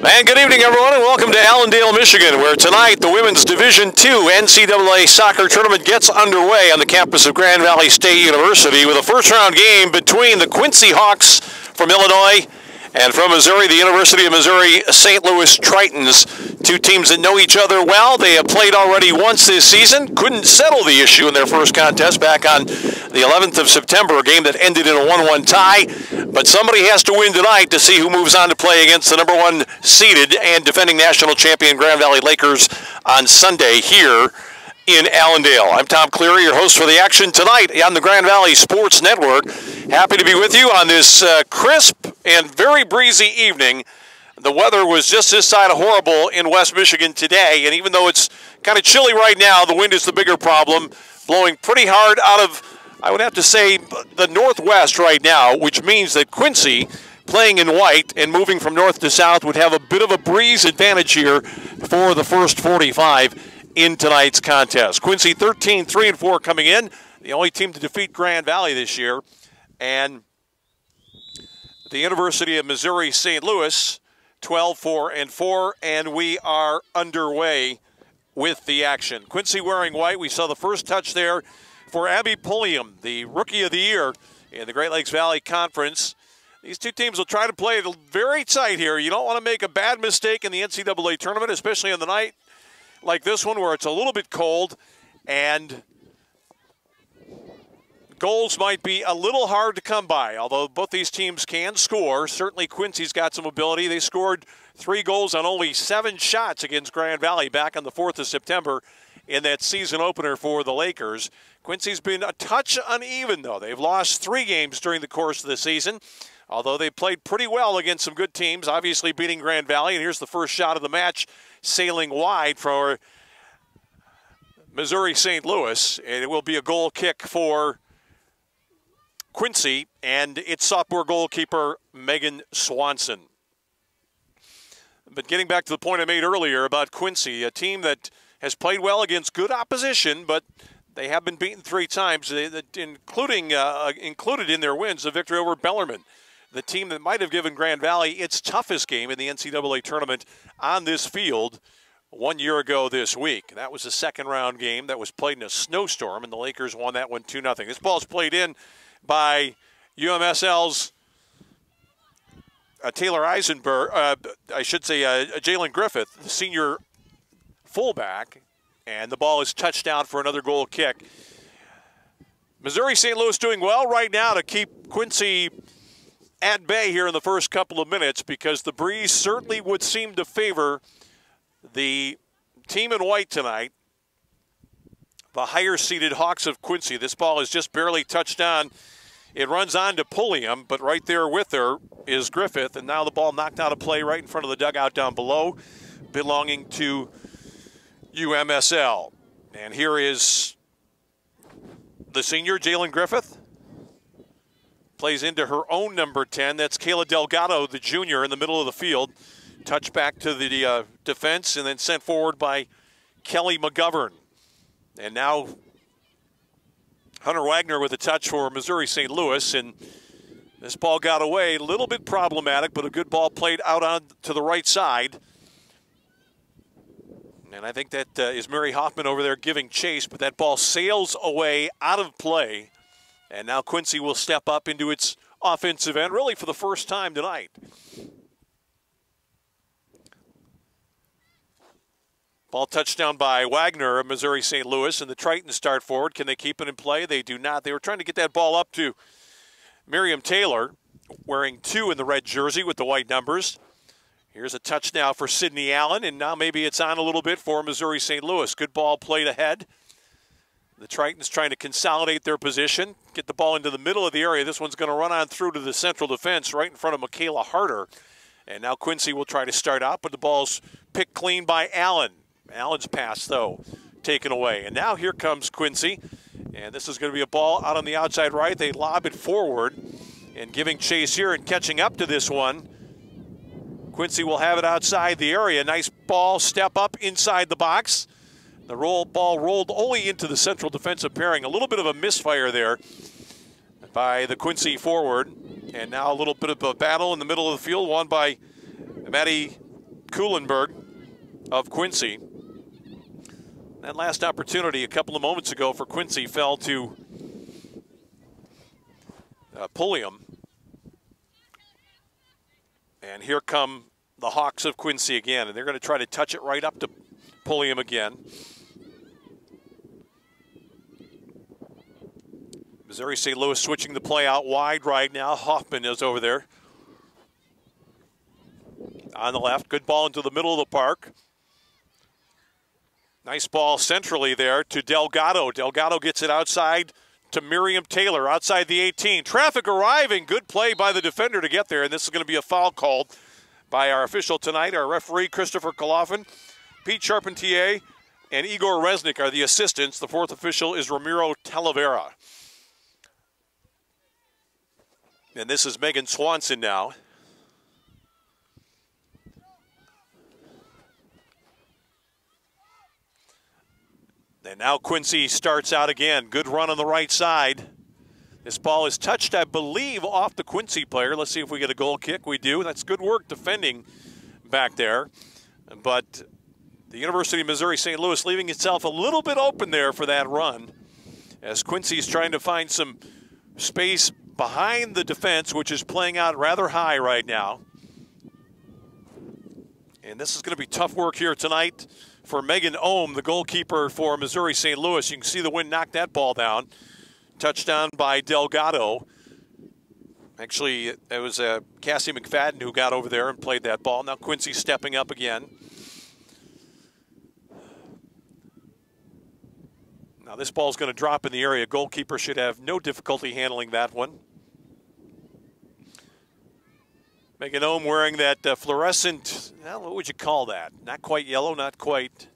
And good evening, everyone, and welcome to Allendale, Michigan, where tonight the Women's Division II NCAA soccer tournament gets underway on the campus of Grand Valley State University with a first-round game between the Quincy Hawks from Illinois and from Missouri, the University of Missouri St. Louis Tritons. Two teams that know each other well. They have played already once this season. Couldn't settle the issue in their first contest back on the 11th of September, a game that ended in a 1-1 tie. But somebody has to win tonight to see who moves on to play against the number one seeded and defending national champion Grand Valley Lakers on Sunday here in Allendale. I'm Tom Cleary, your host for the action tonight on the Grand Valley Sports Network. Happy to be with you on this crisp and very breezy evening. The weather was just this side of horrible in West Michigan today, and even though it's kind of chilly right now, the wind is the bigger problem, blowing pretty hard out of, I would have to say, the northwest right now, which means that Quincy, playing in white and moving from north to south, would have a bit of a breeze advantage here for the first 45 in tonight's contest. Quincy 13-3-4 coming in, the only team to defeat Grand Valley this year, and the University of Missouri St. Louis 12-4-4, and we are underway with the action. Quincy wearing white. We saw the first touch there for Abby Pulliam, the Rookie of the Year in the Great Lakes Valley Conference. These two teams will try to play it very tight here. You don't want to make a bad mistake in the NCAA tournament, especially on the night like this one where it's a little bit cold and goals might be a little hard to come by, although both these teams can score. Certainly Quincy's got some ability. They scored 3 goals on only 7 shots against Grand Valley back on the 4th of September in that season opener for the Lakers. Quincy's been a touch uneven, though. They've lost 3 games during the course of the season, although they played pretty well against some good teams, obviously beating Grand Valley. And here's the first shot of the match, sailing wide for Missouri St. Louis, and it will be a goal kick for Quincy and its sophomore goalkeeper, Megan Swanson. But getting back to the point I made earlier about Quincy, a team that has played well against good opposition, but they have been beaten 3 times, included in their wins a victory over Bellarmine, the team that might have given Grand Valley its toughest game in the NCAA tournament on this field 1 year ago this week. That was a second-round game that was played in a snowstorm, and the Lakers won that one 2-0. This ball's played in by UMSL's Taylor Eisenberg, Jalen Griffith, the senior fullback, and the ball is touched down for another goal kick. Missouri St. Louis doing well right now to keep Quincy at bay here in the first couple of minutes, because the breeze certainly would seem to favor the team in white tonight, the higher-seeded Hawks of Quincy. This ball is just barely touched on. It runs on to Pulliam, but right there with her is Griffith, and now the ball knocked out of play right in front of the dugout down below, belonging to UMSL. And here is the senior, Jalen Griffith. Plays into her own number 10. That's Kayla Delgado, the junior, in the middle of the field. Touch back to the defense and then sent forward by Kelly McGovern. And now Hunter Wagner with a touch for Missouri St. Louis. And this ball got away. A little bit problematic, but a good ball played out on to the right side. And I think that is Mary Hoffman over there giving chase, but that ball sails away out of play. And now Quincy will step up into its offensive end, really for the first time tonight. Ball touched down by Wagner of Missouri St. Louis, and the Tritons start forward. Can they keep it in play? They do not. They were trying to get that ball up to Miriam Taylor, wearing 2 in the red jersey with the white numbers. Here's a touch now for Sydney Allen, and now maybe it's on a little bit for Missouri St. Louis. Good ball played ahead. The Tritons trying to consolidate their position, get the ball into the middle of the area. This one's going to run on through to the central defense right in front of Michaela Harder. And now Quincy will try to start out, but the ball's picked clean by Allen. Allen's pass, though, taken away. And now here comes Quincy. And this is going to be a ball out on the outside right. They lob it forward and giving chase here and catching up to this one. Quincy will have it outside the area. Nice ball, step up inside the box. The ball rolled only into the central defensive pairing. A little bit of a misfire there by the Quincy forward. And now a little bit of a battle in the middle of the field, won by Maddie Kuhlenberg of Quincy. That last opportunity a couple of moments ago for Quincy fell to Pulliam. And here come the Hawks of Quincy again, and they're going to try to touch it right up to Pulliam again. Missouri St. Louis switching the play out wide right now. Hoffman is over there on the left. Good ball into the middle of the park. Nice ball centrally there to Delgado. Delgado gets it outside to Miriam Taylor outside the 18. Traffic arriving. Good play by the defender to get there, and this is going to be a foul called by our official tonight. Our referee, Christopher Kolofin, Pete Charpentier, and Igor Resnick are the assistants. The fourth official is Ramiro Talavera. And this is Megan Swanson now. And now Quincy starts out again. Good run on the right side. This ball is touched, I believe, off the Quincy player. Let's see if we get a goal kick. We do. That's good work defending back there. But the University of Missouri St. Louis leaving itself a little bit open there for that run, as Quincy's trying to find some space behind the defense, which is playing out rather high right now. And this is going to be tough work here tonight for Megan Ohm, the goalkeeper for Missouri St. Louis. You can see the wind knock that ball down. Touchdown by Delgado. Actually, it was Cassie McFadden who got over there and played that ball. Now Quincy stepping up again. Now this ball's going to drop in the area. Goalkeeper should have no difficulty handling that one. Megan Ohm wearing that fluorescent, well, what would you call that? Not quite yellow, not quite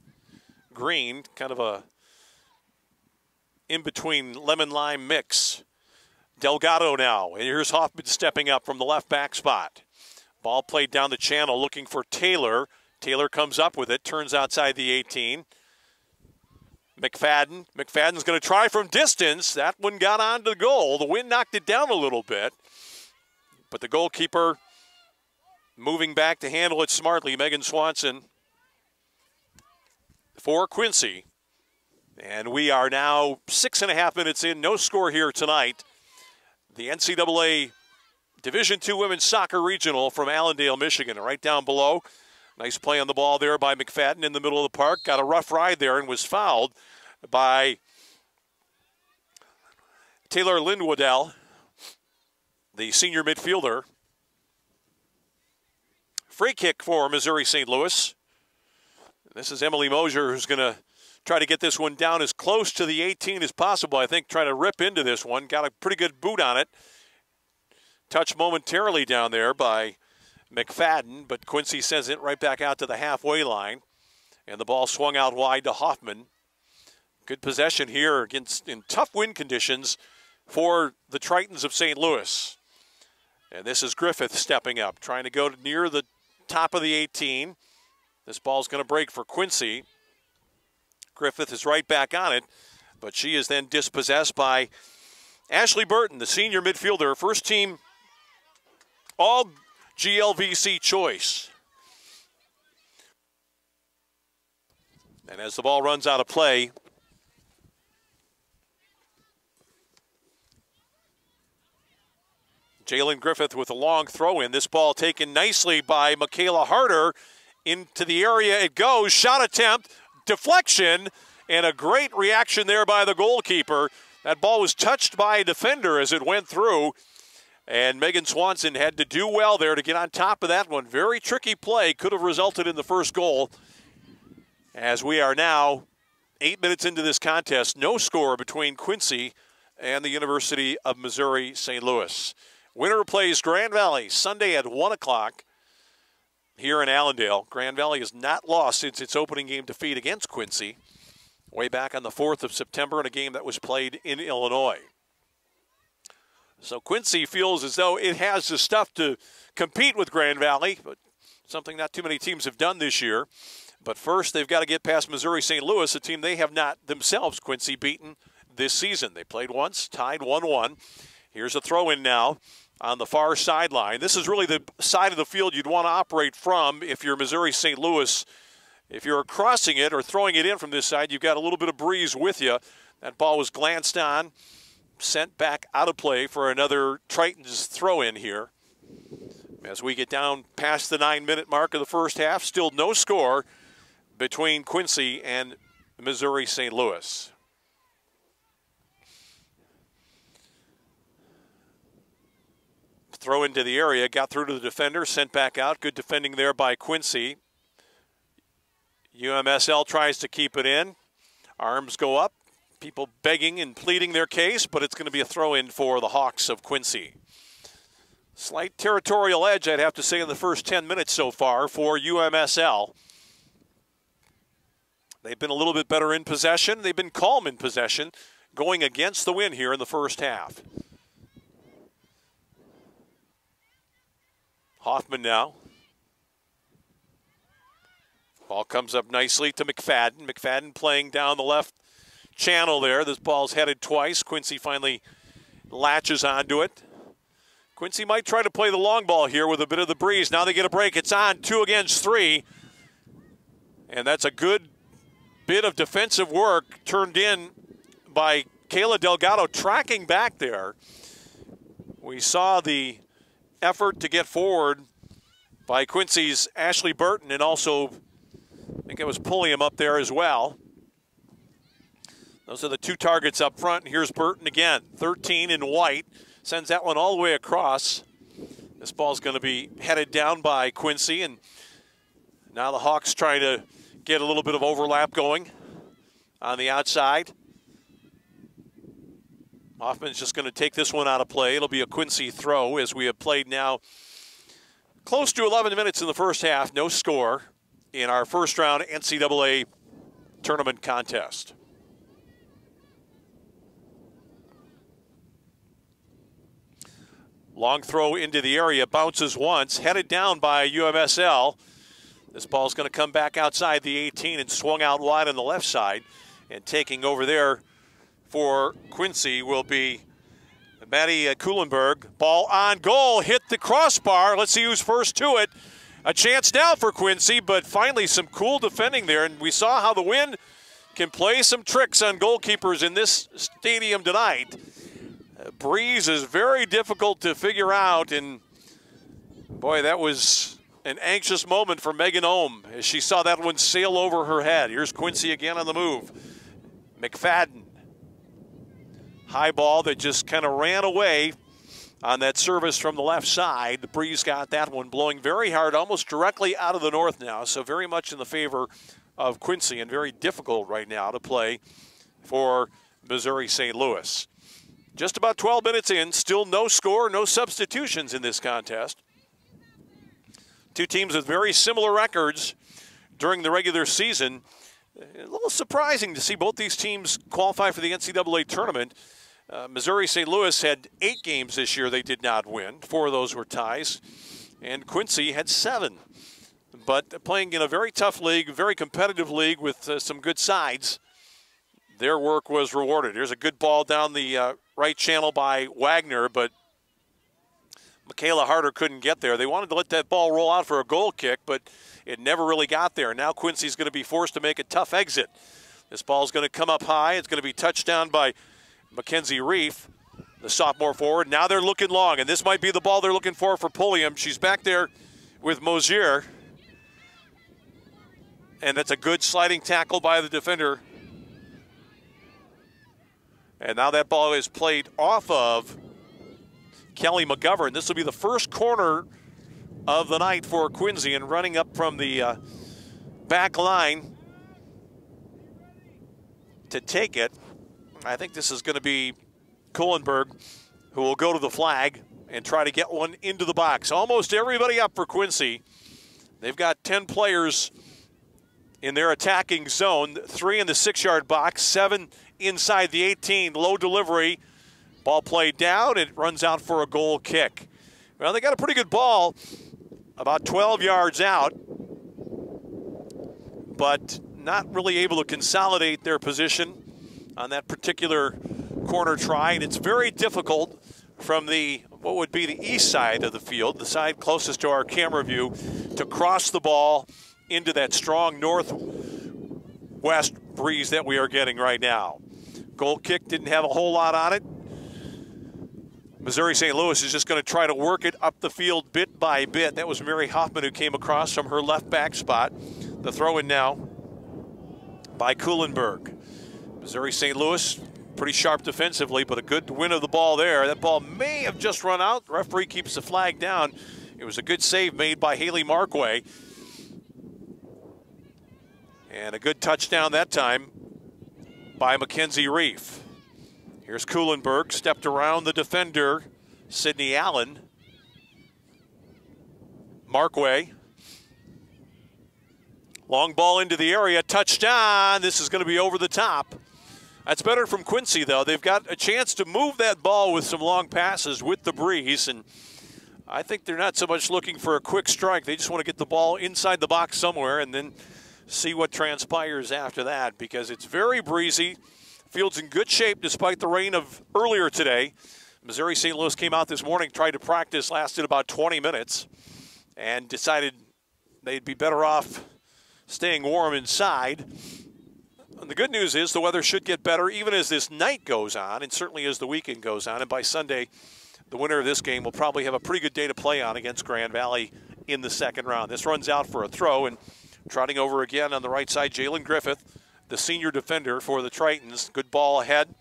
green, kind of a in-between lemon-lime mix. Delgado now, and here's Hoffman stepping up from the left back spot. Ball played down the channel looking for Taylor. Taylor comes up with it, turns outside the 18. McFadden. McFadden's going to try from distance. That one got onto the goal. The wind knocked it down a little bit, but the goalkeeper moving back to handle it smartly. Megan Swanson for Quincy. And we are now 6.5 minutes in. No score here tonight. The NCAA Division II Women's Soccer Regional from Allendale, Michigan. Right down below. Nice play on the ball there by McFadden in the middle of the park. Got a rough ride there and was fouled by Taylor Lindwoodell, the senior midfielder. Free kick for Missouri St. Louis. This is Emily Mosier, who's going to try to get this one down as close to the 18 as possible. I think trying to rip into this one. Got a pretty good boot on it. Touched momentarily down there by McFadden, but Quincy sends it right back out to the halfway line. And the ball swung out wide to Hoffman. Good possession here against in tough wind conditions for the Tritons of St. Louis. And this is Griffith stepping up, trying to go near the top of the 18. This ball's going to break for Quincy. Griffith is right back on it, but she is then dispossessed by Ashley Burton, the senior midfielder, first team all GLVC choice. And as the ball runs out of play, Jalen Griffith with a long throw in. This ball taken nicely by Michaela Harder. Into the area it goes. Shot attempt, deflection, and a great reaction there by the goalkeeper. That ball was touched by a defender as it went through. And Megan Swanson had to do well there to get on top of that one. Very tricky play. Could have resulted in the first goal. As we are now 8 minutes into this contest, no score between Quincy and the University of Missouri St. Louis. Winner plays Grand Valley Sunday at 1 o'clock here in Allendale. Grand Valley has not lost since its opening game defeat against Quincy way back on the 4th of September in a game that was played in Illinois. So Quincy feels as though it has the stuff to compete with Grand Valley, but something not too many teams have done this year. But first, they've got to get past Missouri St. Louis, a team they have not themselves, Quincy, beaten this season. They played once, tied 1-1. Here's a throw-in now. on the far sideline. This is really the side of the field you'd want to operate from if you're Missouri St. Louis. If you're crossing it or throwing it in from this side, you've got a little bit of breeze with you. That ball was glanced on, sent back out of play for another Tritons throw-in here. As we get down past the 9-minute mark of the first half, still no score between Quincy and Missouri St. Louis. Throw into the area, got through to the defender, sent back out. Good defending there by Quincy. UMSL tries to keep it in. Arms go up. People begging and pleading their case, but it's going to be a throw-in for the Hawks of Quincy. Slight territorial edge, I'd have to say, in the first 10 minutes so far for UMSL. They've been a little bit better in possession. They've been calm in possession, going against the wind here in the first half. Hoffman now. Ball comes up nicely to McFadden. McFadden playing down the left channel there. This ball's headed twice. Quincy finally latches onto it. Quincy might try to play the long ball here with a bit of the breeze. Now they get a break. It's on 2 against 3. And that's a good bit of defensive work turned in by Kayla Delgado tracking back there. We saw the effort to get forward by Quincy's Ashley Burton, and also I think it was Pulliam up there as well. Those are the 2 targets up front. Here's Burton again, 13 in white. Sends that one all the way across. This ball's going to be headed down by Quincy, and now the Hawks try to get a little bit of overlap going on the outside. Hoffman's just going to take this one out of play. It'll be a Quincy throw as we have played now close to 11 minutes in the first half. No score in our first round NCAA tournament contest. Long throw into the area, bounces once, headed down by UMSL. This ball's going to come back outside the 18 and swung out wide on the left side. And taking over there for Quincy will be Maddie Kuhlenberg. Ball on goal, hit the crossbar. Let's see who's first to it. A chance now for Quincy, but finally some cool defending there. And we saw how the wind can play some tricks on goalkeepers in this stadium tonight. Breeze is very difficult to figure out, and boy, that was an anxious moment for Megan Ohm as she saw that one sail over her head. Here's Quincy again on the move. McFadden. High ball that just kind of ran away on that service from the left side. The breeze got that one blowing very hard, almost directly out of the north now, so very much in the favor of Quincy and very difficult right now to play for Missouri St. Louis. Just about 12 minutes in, still no score, no substitutions in this contest. 2 teams with very similar records during the regular season. A little surprising to see both these teams qualify for the NCAA tournament. Missouri St. Louis had 8 games this year they did not win. 4 of those were ties. And Quincy had 7. But playing in a very tough league, very competitive league with some good sides, their work was rewarded. Here's a good ball down the right channel by Wagner, but Michaela Harder couldn't get there. They wanted to let that ball roll out for a goal kick, but it never really got there. Now Quincy's going to be forced to make a tough exit. This ball's going to come up high. It's going to be touched down by Mackenzie Reef, the sophomore forward. Now they're looking long, and this might be the ball they're looking for Pulliam. She's back there with Mosier, and that's a good sliding tackle by the defender. And now that ball is played off of Kelly McGovern. This will be the first corner of the night for Quincy, and running up from the back line to take it. I think this is going to be Kuhlenberg, who will go to the flag and try to get one into the box. Almost everybody up for Quincy. They've got 10 players in their attacking zone, 3 in the 6-yard box, 7 inside the 18. Low delivery. Ball played down. It runs out for a goal kick. Well, they got a pretty good ball about 12 yards out, but not really able to consolidate their position on that particular corner try. And it's very difficult from the what would be the east side of the field, the side closest to our camera view, to cross the ball into that strong northwest breeze that we are getting right now. Goal kick didn't have a whole lot on it. Missouri St. Louis is just going to try to work it up the field bit by bit. That was Mary Hoffman who came across from her left back spot. The throw in now by Kuhlenberg. Missouri St. Louis pretty sharp defensively, but a good win of the ball there. That ball may have just run out. The referee keeps the flag down. It was a good save made by Haley Markway. And a good touchdown that time by Mackenzie Reif. Here's Kuhlenberg, stepped around the defender, Sydney Allen. Markway. Long ball into the area, touchdown. This is going to be over the top. That's better from Quincy, though. They've got a chance to move that ball with some long passes with the breeze, and I think they're not so much looking for a quick strike. They just want to get the ball inside the box somewhere and then see what transpires after that, because it's very breezy. Field's in good shape despite the rain of earlier today. Missouri St. Louis came out this morning, tried to practice, lasted about 20 minutes, and decided they'd be better off staying warm inside. And the good news is the weather should get better even as this night goes on, and certainly as the weekend goes on. And by Sunday, the winner of this game will probably have a pretty good day to play on against Grand Valley in the second round. This runs out for a throw, and trotting over again on the right side, Jalen Griffith, the senior defender for the Tritons. Good ball ahead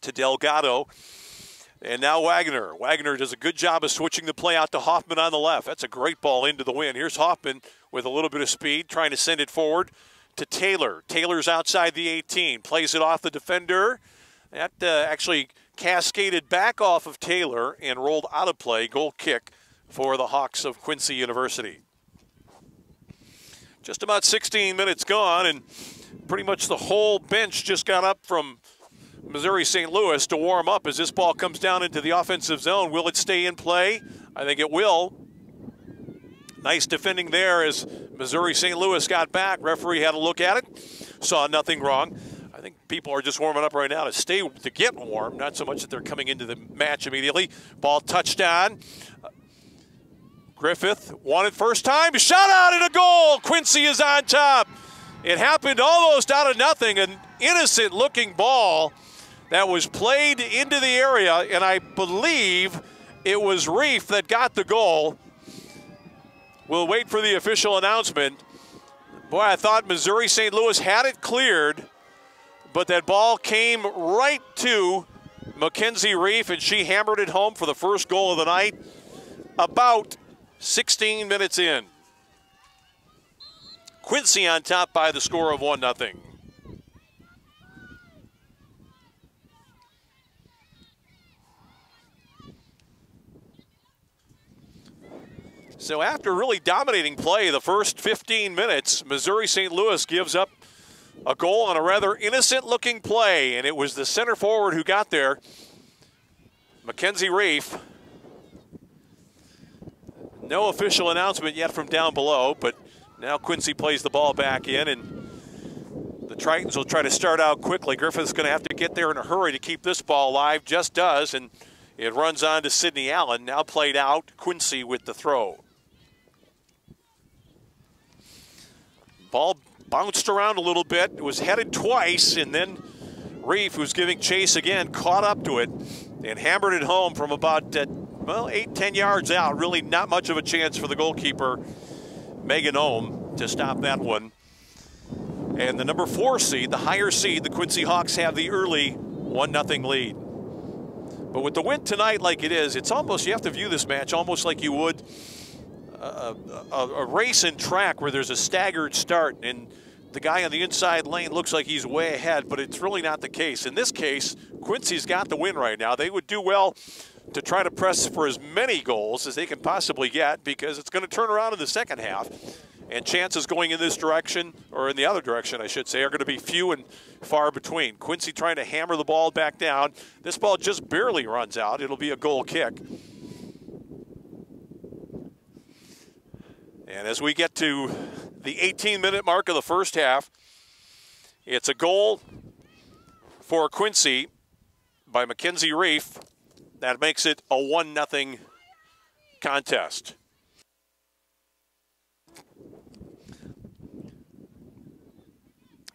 to Delgado. And now Wagner. Wagner does a good job of switching the play out to Hoffman on the left. That's a great ball into the wind. Here's Hoffman with a little bit of speed, trying to send it forward to Taylor. Taylor's outside the 18, plays it off the defender. That actually cascaded back off of Taylor and rolled out of play. Goal kick for the Hawks of Quincy University. Just about 16 minutes gone, and pretty much the whole bench just got up from Missouri St. Louis to warm up as this ball comes down into the offensive zone. Will it stay in play? I think it will. Nice defending there as Missouri St. Louis got back. Referee had a look at it, saw nothing wrong. I think people are just warming up right now to get warm, not so much that they're coming into the match immediately. Ball touchdown. Griffith won it first time, shot out and a goal. Quincy is on top. It happened almost out of nothing. An innocent-looking ball that was played into the area, and I believe it was Reif that got the goal. We'll wait for the official announcement. Boy, I thought Missouri St. Louis had it cleared, but that ball came right to Mackenzie Reif, and she hammered it home for the first goal of the night about 16 minutes in. Quincy on top by the score of 1-0. So after really dominating play the first 15 minutes, Missouri St. Louis gives up a goal on a rather innocent-looking play, and it was the center forward who got there, Mackenzie Reif. No official announcement yet from down below, but now Quincy plays the ball back in, and the Tritons will try to start out quickly. Griffith's going to have to get there in a hurry to keep this ball alive, just does, and it runs on to Sydney Allen, now played out. Quincy with the throw. Ball bounced around a little bit. It was headed twice, and then Reif, who's giving chase again, caught up to it and hammered it home from about 8-10 yards out. Really not much of a chance for the goalkeeper, Megan Ohm, to stop that one. And the number 4 seed, the higher seed, the Quincy Hawks have the early 1-0 lead. But with the win tonight like it is, it's almost, you have to view this match almost like you would a race in track where there's a staggered start and the guy on the inside lane looks like he's way ahead, but it's really not the case. In this case, Quincy's got the win right now. They would do well to try to press for as many goals as they can possibly get, because it's going to turn around in the second half. And chances going in this direction, or in the other direction, I should say, are going to be few and far between. Quincy trying to hammer the ball back down. This ball just barely runs out. It'll be a goal kick. And as we get to the 18-minute mark of the first half, it's a goal for Quincy by Mackenzie Reif. That makes it a 1-0 contest.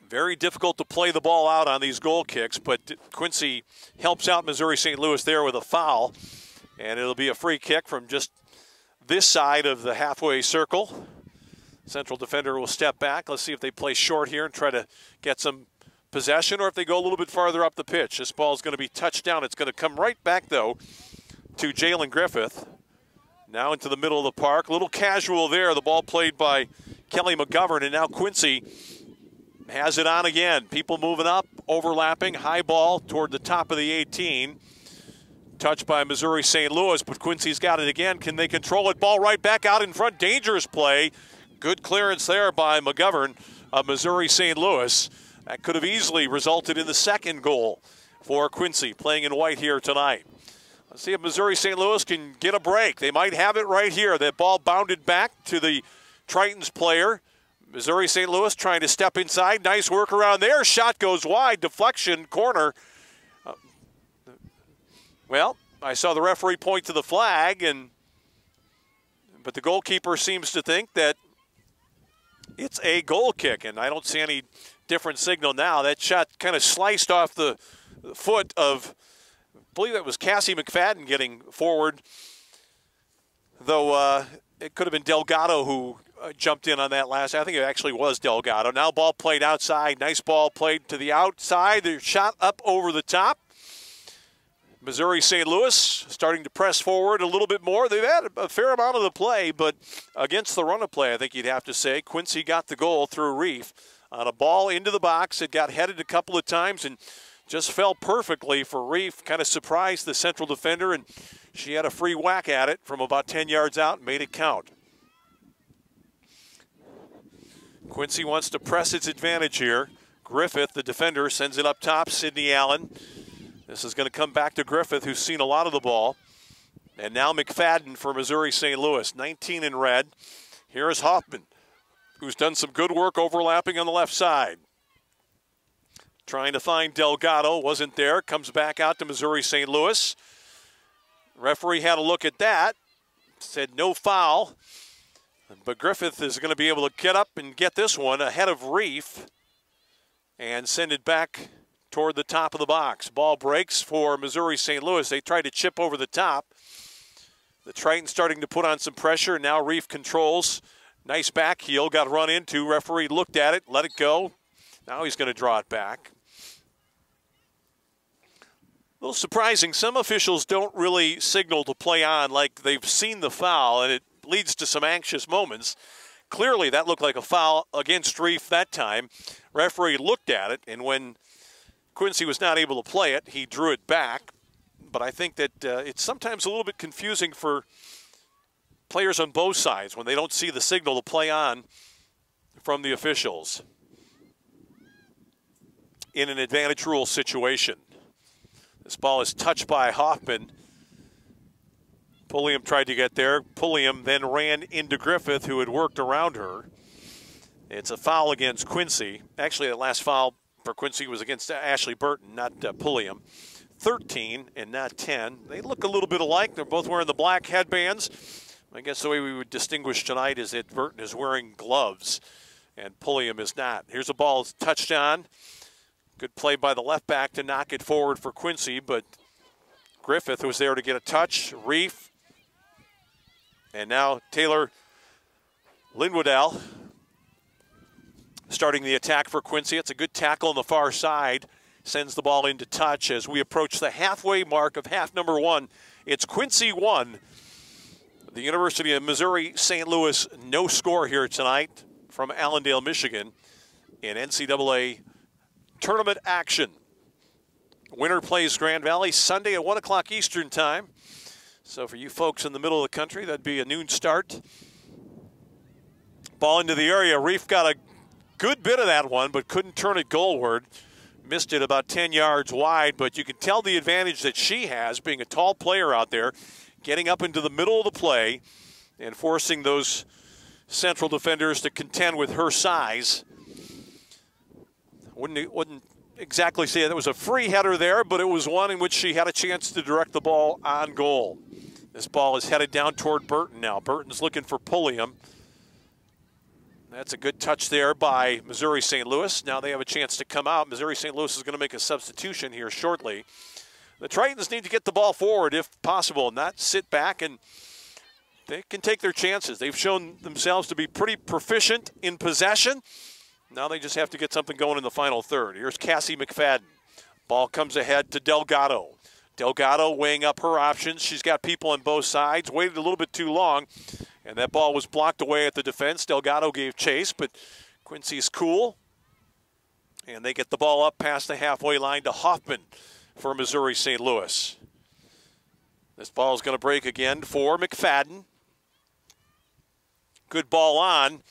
Very difficult to play the ball out on these goal kicks, but Quincy helps out Missouri St. Louis there with a foul, and it'll be a free kick from just this side of the halfway circle. Central defender will step back. Let's see if they play short here and try to get some possession, or if they go a little bit farther up the pitch. This ball is going to be touched down. It's going to come right back, though, to Jalen Griffith. Now into the middle of the park. A little casual there. The ball played by Kelly McGovern, and now Quincy has it on again. People moving up, overlapping, high ball toward the top of the 18. Touched by Missouri St. Louis, but Quincy's got it again. Can they control it? Ball right back out in front. Dangerous play. Good clearance there by McGovern of Missouri St. Louis. That could have easily resulted in the second goal for Quincy, playing in white here tonight. Let's see if Missouri St. Louis can get a break. They might have it right here. That ball bounded back to the Tritons player. Missouri St. Louis trying to step inside. Nice work around there. Shot goes wide. Deflection, corner. Well, I saw the referee point to the flag, but the goalkeeper seems to think that it's a goal kick, and I don't see any different signal now. That shot kind of sliced off the foot of, I believe that was Cassie McFadden getting forward, though it could have been Delgado who jumped in on that last. I think it actually was Delgado. Now ball played outside. Nice ball played to the outside. The shot up over the top. Missouri St. Louis starting to press forward a little bit more. They've had a fair amount of the play, but against the run of play, I think you'd have to say, Quincy got the goal through Reef on a ball into the box. It got headed a couple of times and just fell perfectly for Reef. Kind of surprised the central defender, and she had a free whack at it from about 10 yards out and made it count. Quincy wants to press its advantage here. Griffith, the defender, sends it up top. Sidney Allen. This is going to come back to Griffith, who's seen a lot of the ball. And now McFadden for Missouri St. Louis, 19 in red. Here is Hoffman, who's done some good work overlapping on the left side. Trying to find Delgado, wasn't there. Comes back out to Missouri St. Louis. Referee had a look at that, said no foul. But Griffith is going to be able to get up and get this one ahead of Reef and send it back toward the top of the box. Ball breaks for Missouri St. Louis. They tried to chip over the top. The Tritons starting to put on some pressure. Now Reef controls. Nice back heel. Got run into. Referee looked at it, let it go. Now he's going to draw it back. A little surprising. Some officials don't really signal to play on like they've seen the foul, and it leads to some anxious moments. Clearly, that looked like a foul against Reef that time. Referee looked at it, and when Quincy was not able to play it, he drew it back. But I think that it's sometimes a little bit confusing for players on both sides when they don't see the signal to play on from the officials in an advantage rule situation. This ball is touched by Hoffman. Pulliam tried to get there. Pulliam then ran into Griffith, who had worked around her. It's a foul against Quincy. Actually, the last foul for Quincy was against Ashley Burton, not Pulliam. 13 and not 10. They look a little bit alike. They're both wearing the black headbands. I guess the way we would distinguish tonight is that Burton is wearing gloves and Pulliam is not. Here's a ball touched on. Good play by the left back to knock it forward for Quincy, but Griffith was there to get a touch. Reef. And now Taylor Lindwoodell starting the attack for Quincy. It's a good tackle on the far side. Sends the ball into touch as we approach the halfway mark of half number one. It's Quincy 1. The University of Missouri St. Louis no score here tonight from Allendale, Michigan in NCAA tournament action. Winner plays Grand Valley Sunday at 1 o'clock Eastern time. So for you folks in the middle of the country, that'd be a noon start. Ball into the area. Reef got a good bit of that one, but couldn't turn it goalward. Missed it about 10 yards wide, but you can tell the advantage that she has, being a tall player out there, getting up into the middle of the play and forcing those central defenders to contend with her size. Wouldn't exactly say that it was a free header there, but it was one in which she had a chance to direct the ball on goal. This ball is headed down toward Burton now. Burton's looking for Pulliam. That's a good touch there by Missouri St. Louis. Now they have a chance to come out. Missouri St. Louis is going to make a substitution here shortly. The Tritons need to get the ball forward if possible, not sit back, and they can take their chances. They've shown themselves to be pretty proficient in possession. Now they just have to get something going in the final third. Here's Cassie McFadden. Ball comes ahead to Delgado. Delgado weighing up her options. She's got people on both sides. Waited a little bit too long, and that ball was blocked away at the defense. Delgado gave chase, but Quincy's cool. And they get the ball up past the halfway line to Hoffman for Missouri St. Louis. This ball is going to break again for McFadden. Good ball on.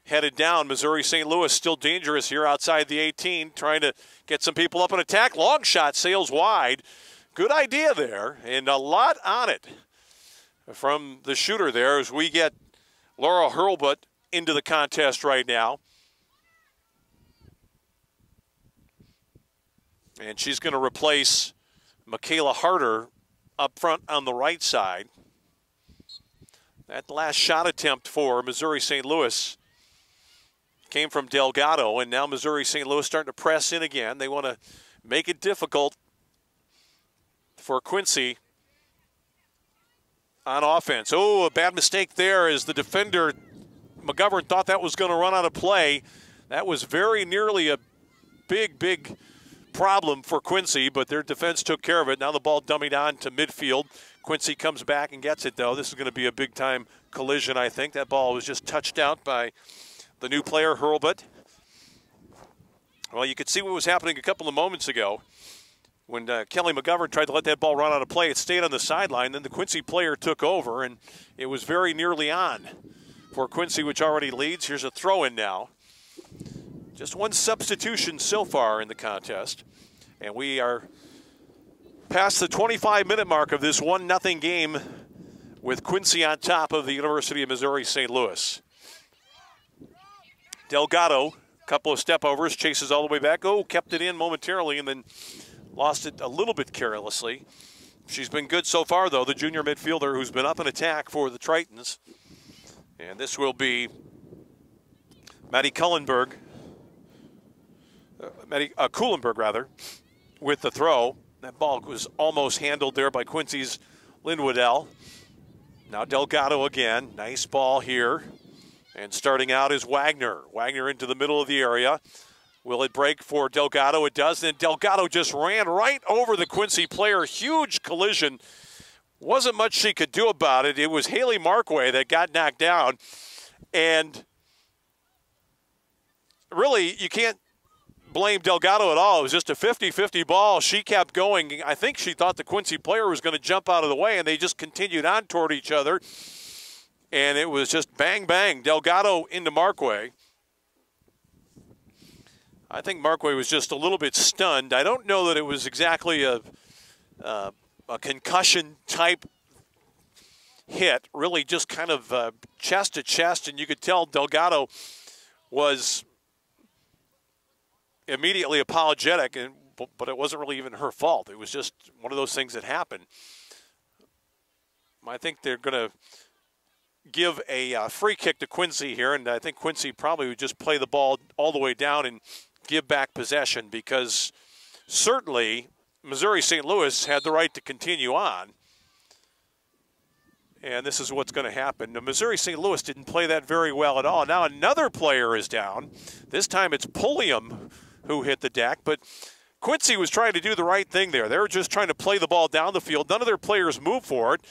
Headed down. Missouri St. Louis still dangerous here outside the 18, trying to get some people up and attack. Long shot sails wide. Good idea there, and a lot on it from the shooter there as we get Laura Hurlbut into the contest right now. And she's going to replace Michaela Harder up front on the right side. That last shot attempt for Missouri St. Louis came from Delgado, and now Missouri St. Louis starting to press in again. They want to make it difficult for Quincy on offense. Oh, a bad mistake there as the defender, McGovern, thought that was going to run out of play. That was very nearly a big problem for Quincy, but their defense took care of it. Now the ball dummied on to midfield. Quincy comes back and gets it, though. This is going to be a big-time collision, I think. That ball was just touched out by the new player, Hurlbut. Well, you could see what was happening a couple of moments ago. When Kelly McGovern tried to let that ball run out of play, it stayed on the sideline. Then the Quincy player took over, and it was very nearly on for Quincy, which already leads. Here's a throw-in now. Just one substitution so far in the contest. And we are past the 25-minute mark of this 1-0 game with Quincy on top of the University of Missouri St. Louis. Delgado, couple of step-overs, chases all the way back. Oh, kept it in momentarily and then lost it a little bit carelessly. She's been good so far, though, the junior midfielder who's been up in attack for the Tritons. And this will be Kuhlenberg, with the throw. That ball was almost handled there by Quincy's Lynn Waddell. Now Delgado again. Nice ball here. And starting out is Wagner. Wagner into the middle of the area. Will it break for Delgado? It does. Then Delgado just ran right over the Quincy player. Huge collision. Wasn't much she could do about it. It was Haley Markway that got knocked down. And really, you can't blame Delgado at all. It was just a 50-50 ball. She kept going. I think she thought the Quincy player was going to jump out of the way, and they just continued on toward each other. And it was just bang, bang. Delgado into Markway. I think Markway was just a little bit stunned. I don't know that it was exactly a concussion-type hit. Really just kind of chest to chest, and you could tell Delgado was immediately apologetic, but it wasn't really even her fault. It was just one of those things that happened. I think they're going to give a free kick to Quincy here, and I think Quincy probably would just play the ball all the way down and give back possession, because certainly Missouri St. Louis had the right to continue on. And this is what's going to happen. Now, Missouri St. Louis didn't play that very well at all. Now another player is down. This time it's Pulliam who hit the deck, but Quincy was trying to do the right thing there. They were just trying to play the ball down the field. None of their players moved for it.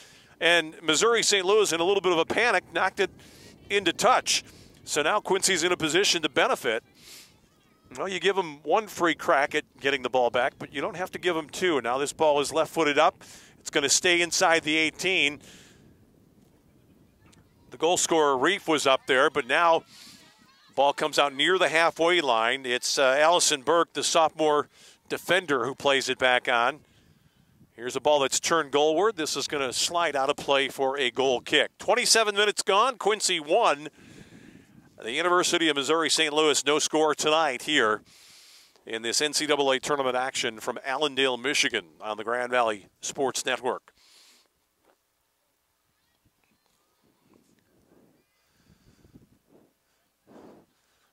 And Missouri St. Louis, in a little bit of a panic, knocked it into touch. So now Quincy's in a position to benefit. Well, you give them one free crack at getting the ball back, but you don't have to give them two. Now this ball is left-footed up. It's going to stay inside the 18. The goal scorer, Reef, was up there, but now ball comes out near the halfway line. It's Allison Burke, the sophomore defender, who plays it back on. Here's a ball that's turned goalward. This is going to slide out of play for a goal kick. 27 minutes gone. Quincy 1. The University of Missouri St. Louis, no score tonight here in this NCAA tournament action from Allendale, Michigan on the Grand Valley Sports Network.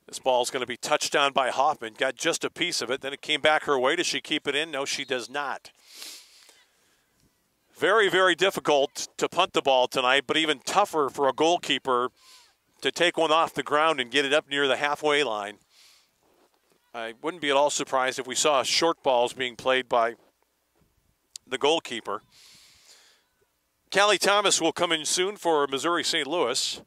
This ball's going to be touched down by Hoffman. Got just a piece of it. Then it came back her way. Does she keep it in? No, she does not. Very, very difficult to punt the ball tonight, but even tougher for a goalkeeper to take one off the ground and get it up near the halfway line. I wouldn't be at all surprised if we saw short balls being played by the goalkeeper. Callie Thomas will come in soon for Missouri St. Louis.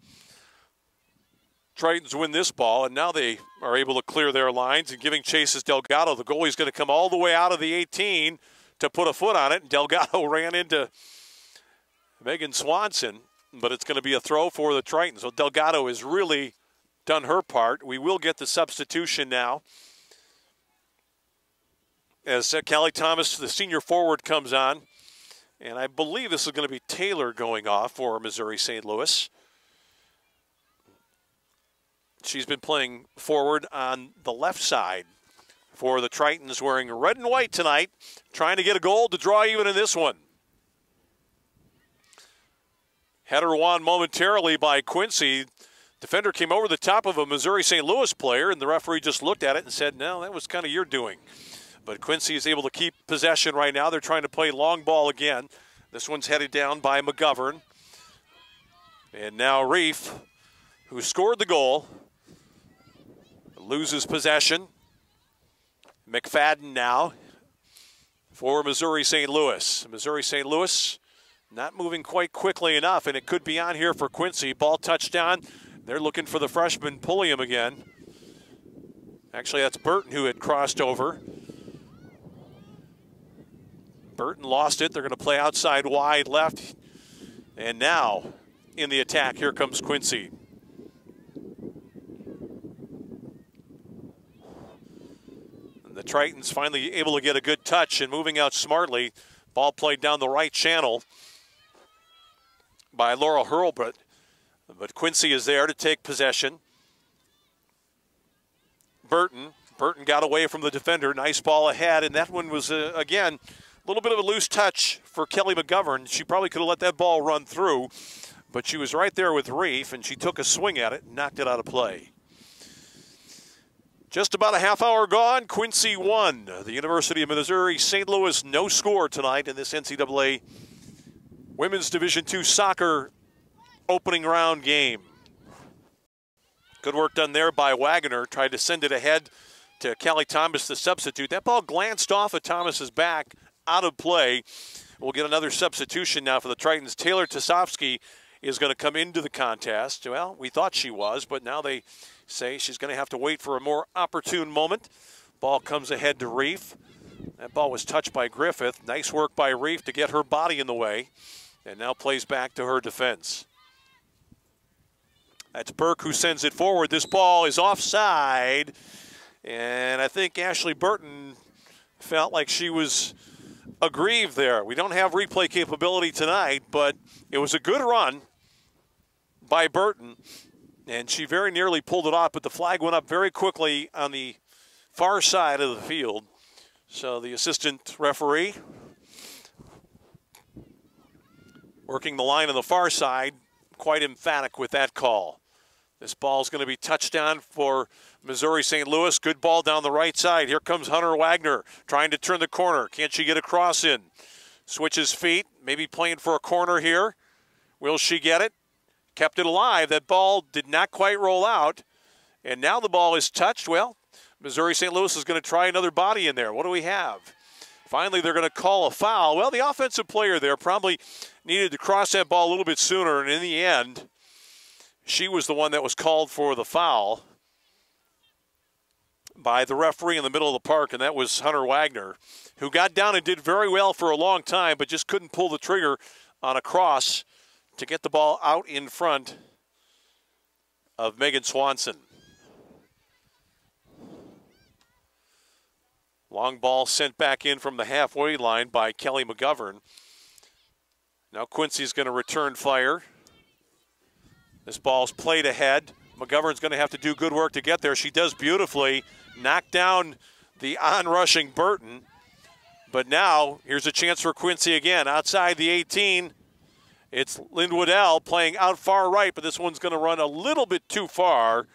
Tritons win this ball, and now they are able to clear their lines, and giving chase is Delgado. The goalie's going to come all the way out of the 18 to put a foot on it, and Delgado ran into Megan Swanson, but it's going to be a throw for the Tritons. So Delgado has really done her part. We will get the substitution now as Callie Thomas, the senior forward, comes on, and I believe this is going to be Taylor going off for Missouri St. Louis. She's been playing forward on the left side for the Tritons, wearing red and white tonight, trying to get a goal to draw even in this one. Header won momentarily by Quincy. Defender came over the top of a Missouri St. Louis player, and the referee just looked at it and said, no, that was kind of your doing. But Quincy is able to keep possession right now. They're trying to play long ball again. This one's headed down by McGovern. And now Reef, who scored the goal, loses possession. McFadden now for Missouri St. Louis. Missouri St. Louis not moving quite quickly enough, and it could be on here for Quincy. Ball touchdown. They're looking for the freshman Pulliam again. Actually, that's Burton who had crossed over. Burton lost it. They're going to play outside wide left. And now in the attack, here comes Quincy. The Tritons finally able to get a good touch and moving out smartly. Ball played down the right channel by Laurel Hurlbut. But Quincy is there to take possession. Burton got away from the defender. Nice ball ahead. And that one was, again, a little bit of a loose touch for Kelly McGovern. She probably could have let that ball run through. But she was right there with Reef, and she took a swing at it and knocked it out of play. Just about a half hour gone, Quincy won. The University of Missouri St. Louis, no score tonight in this NCAA Women's Division II soccer opening round game. Good work done there by Wagner. Tried to send it ahead to Callie Thomas, the substitute. That ball glanced off of Thomas's back, out of play. We'll get another substitution now for the Tritons. Taylor Tasovsky is going to come into the contest. Well, we thought she was, but now they say she's going to have to wait for a more opportune moment. Ball comes ahead to Reef. That ball was touched by Griffith. Nice work by Reef to get her body in the way, and now plays back to her defense. That's Burke who sends it forward. This ball is offside, and I think Ashley Burton felt like she was aggrieved there. We don't have replay capability tonight, but it was a good run by Burton, and she very nearly pulled it off, but the flag went up very quickly on the far side of the field. So the assistant referee working the line on the far side, quite emphatic with that call. This ball is going to be touchdown for Missouri St. Louis. Good ball down the right side. Here comes Hunter Wagner trying to turn the corner. Can't she get a cross in? Switches feet, maybe playing for a corner here. Will she get it? Kept it alive. That ball did not quite roll out. And now the ball is touched. Well, Missouri St. Louis is going to try another body in there. What do we have? Finally, they're going to call a foul. Well, the offensive player there probably needed to cross that ball a little bit sooner, and in the end, she was the one that was called for the foul by the referee in the middle of the park, and that was Hunter Wagner, who got down and did very well for a long time, but just couldn't pull the trigger on a cross to get the ball out in front of Megan Swanson. Long ball sent back in from the halfway line by Kelly McGovern. Now Quincy's going to return fire. This ball's played ahead. McGovern's going to have to do good work to get there. She does beautifully. Knocked down the on-rushing Burton. But now, here's a chance for Quincy again. Outside the 18, it's Lynn-Waddell playing out far right, but this one's going to run a little bit too far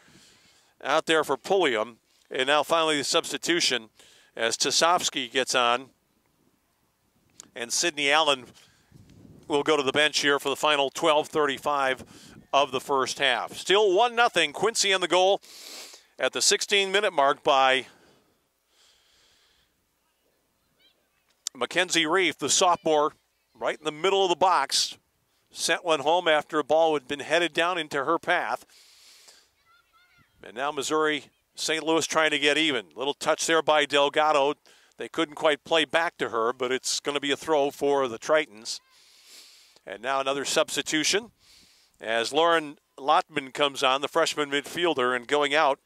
out there for Pulliam. And now finally the substitution as Tasovsky gets on. And Sidney Allen will go to the bench here for the final 12:35 of the first half. Still 1-0, Quincy on the goal at the 16-minute mark by Mackenzie Reef, the sophomore, right in the middle of the box. Sent one home after a ball had been headed down into her path. And now Missouri St. Louis trying to get even. Little touch there by Delgado. They couldn't quite play back to her, but it's going to be a throw for the Tritons. And now another substitution as Lauren Lottman comes on, the freshman midfielder, and going out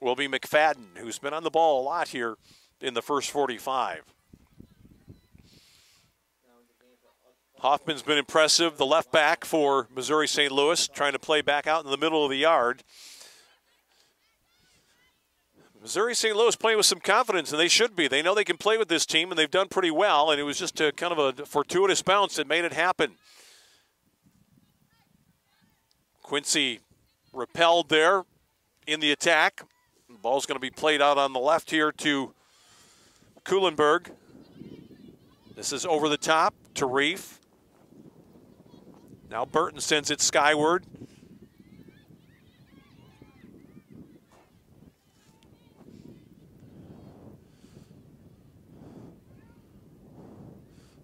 will be McFadden, who's been on the ball a lot here in the first 45. Hoffman's been impressive, the left back for Missouri St. Louis, trying to play back out in the middle of the yard. Missouri St. Louis playing with some confidence, and they should be. They know they can play with this team, and they've done pretty well, and it was just a kind of a fortuitous bounce that made it happen. Quincy repelled there in the attack. The ball's going to be played out on the left here to Kuhlenberg. This is over the top to Reef. Now Burton sends it skyward.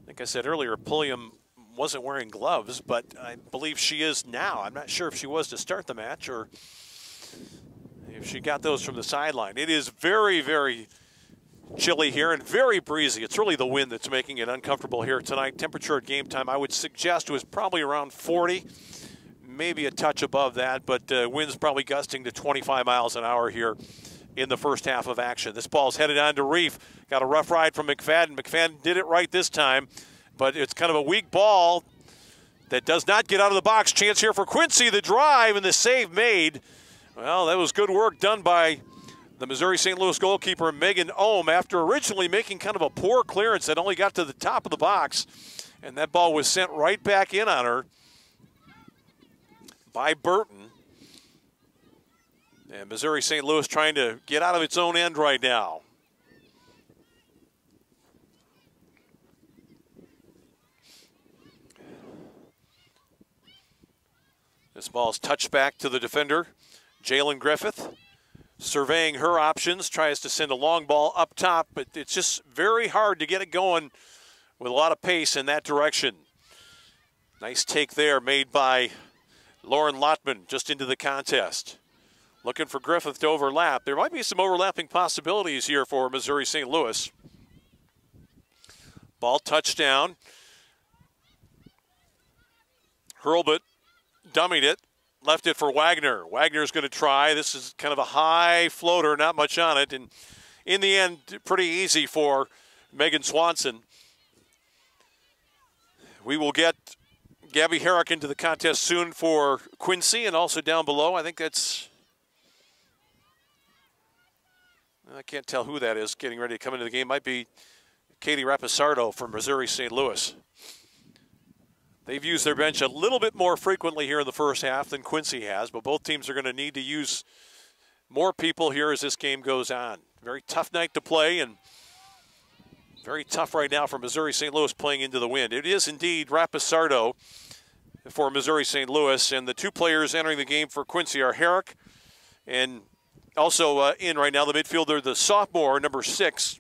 Like I said earlier, Pulliam wasn't wearing gloves, but I believe she is now. I'm not sure if she was to start the match or if she got those from the sideline. It is very, very chilly here and very breezy. It's really the wind that's making it uncomfortable here tonight. Temperature at game time, I would suggest, was probably around 40, maybe a touch above that, but wind's probably gusting to 25 miles an hour here in the first half of action. This ball's headed on to Reef. Got a rough ride from McFadden. McFadden did it right this time, but it's kind of a weak ball that does not get out of the box. Chance here for Quincy, the drive and the save made. Well, that was good work done by the Missouri St. Louis goalkeeper, Megan Ohm, after originally making kind of a poor clearance that only got to the top of the box. And that ball was sent right back in on her by Burton. And Missouri St. Louis trying to get out of its own end right now. This ball's touched back to the defender, Jalen Griffith. Surveying her options, tries to send a long ball up top, but it's just very hard to get it going with a lot of pace in that direction. Nice take there made by Lauren Lottman just into the contest. Looking for Griffith to overlap. There might be some overlapping possibilities here for Missouri St. Louis. Ball touchdown. Hurlbut dummied it. Left it for Wagner. Wagner's going to try. This is kind of a high floater, not much on it. And in the end, pretty easy for Megan Swanson. We will get Gabby Herrick into the contest soon for Quincy, and also down below, I think that's, I can't tell who that is getting ready to come into the game. Might be Katie Rapisardo from Missouri St. Louis. They've used their bench a little bit more frequently here in the first half than Quincy has, but both teams are going to need to use more people here as this game goes on. Very tough night to play, and very tough right now for Missouri St. Louis playing into the wind. It is indeed Rapisardo for Missouri St. Louis, and the two players entering the game for Quincy are Herrick, and also in right now the midfielder, the sophomore, number 6,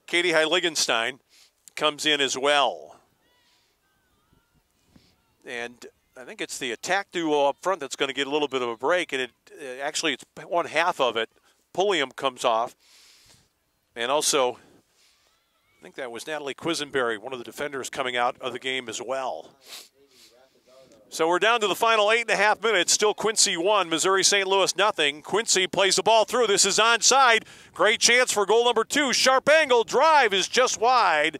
Katie Heiligenstein, comes in as well. And I think it's the attack duo up front that's going to get a little bit of a break, and actually it's one half of it. Pulliam comes off, and also I think that was Natalie Quisenberry, one of the defenders, coming out of the game as well. So we're down to the final 8.5 minutes. Still Quincy 1, Missouri St. Louis nothing. Quincy plays the ball through. This is onside. Great chance for goal number 2. Sharp angle drive is just wide.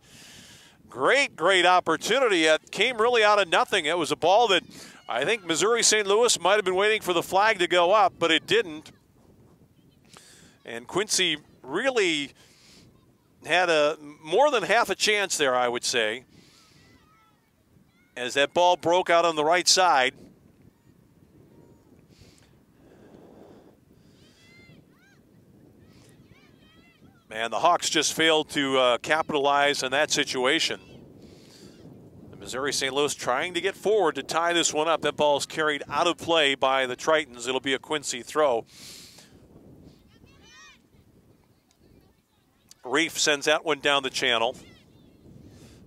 Great opportunity. It came really out of nothing. It was a ball that I think Missouri St. Louis might have been waiting for the flag to go up, but it didn't. And Quincy really had more than half a chance there, I would say, as that ball broke out on the right side. And the Hawks just failed to capitalize on that situation. The Missouri St. Louis trying to get forward to tie this one up. That ball's carried out of play by the Tritons. It'll be a Quincy throw. Reef sends that one down the channel.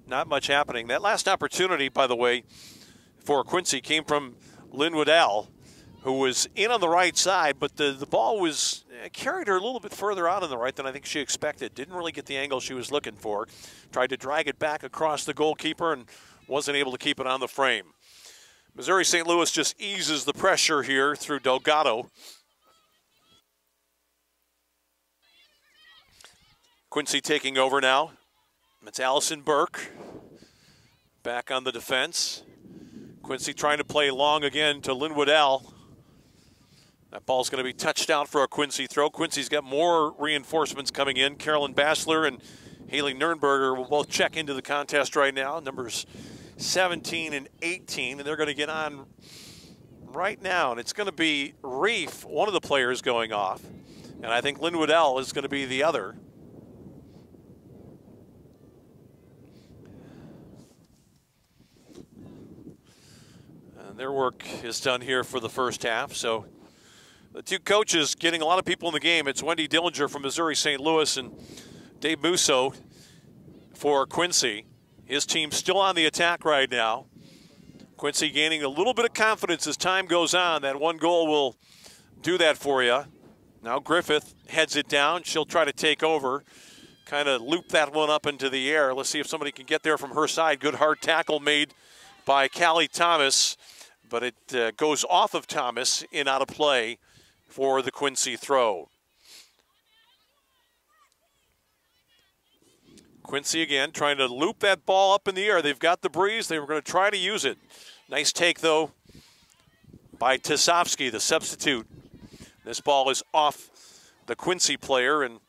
Not much happening. That last opportunity, by the way, for Quincy came from Lynn Waddell, who was in on the right side, but the ball was carried her a little bit further out on the right than I think she expected. Didn't really get the angle she was looking for. Tried to drag it back across the goalkeeper and wasn't able to keep it on the frame. Missouri St. Louis just eases the pressure here through Delgado. Quincy taking over now. It's Allison Burke back on the defense. Quincy trying to play long again to Lynn Waddell. That ball's going to be touched out for a Quincy throw. Quincy's got more reinforcements coming in. Carolyn Bassler and Haley Nurnberger will both check into the contest right now. Numbers 17 and 18, and they're going to get on right now. And it's going to be Reef, one of the players, going off. And I think Lynn Waddell is going to be the other. And their work is done here for the first half. So the two coaches getting a lot of people in the game. It's Wendy Dillinger from Missouri St. Louis and Dave Musso for Quincy. His team's still on the attack right now. Quincy gaining a little bit of confidence as time goes on. That one goal will do that for you. Now Griffith heads it down. She'll try to take over, kind of loop that one up into the air. Let's see if somebody can get there from her side. Good hard tackle made by Callie Thomas, but it goes off of Thomas in out of play for the Quincy throw. Quincy again trying to loop that ball up in the air. They've got the breeze. They were going to try to use it. Nice take, though, by Tisofsky, the substitute. This ball is off the Quincy player, and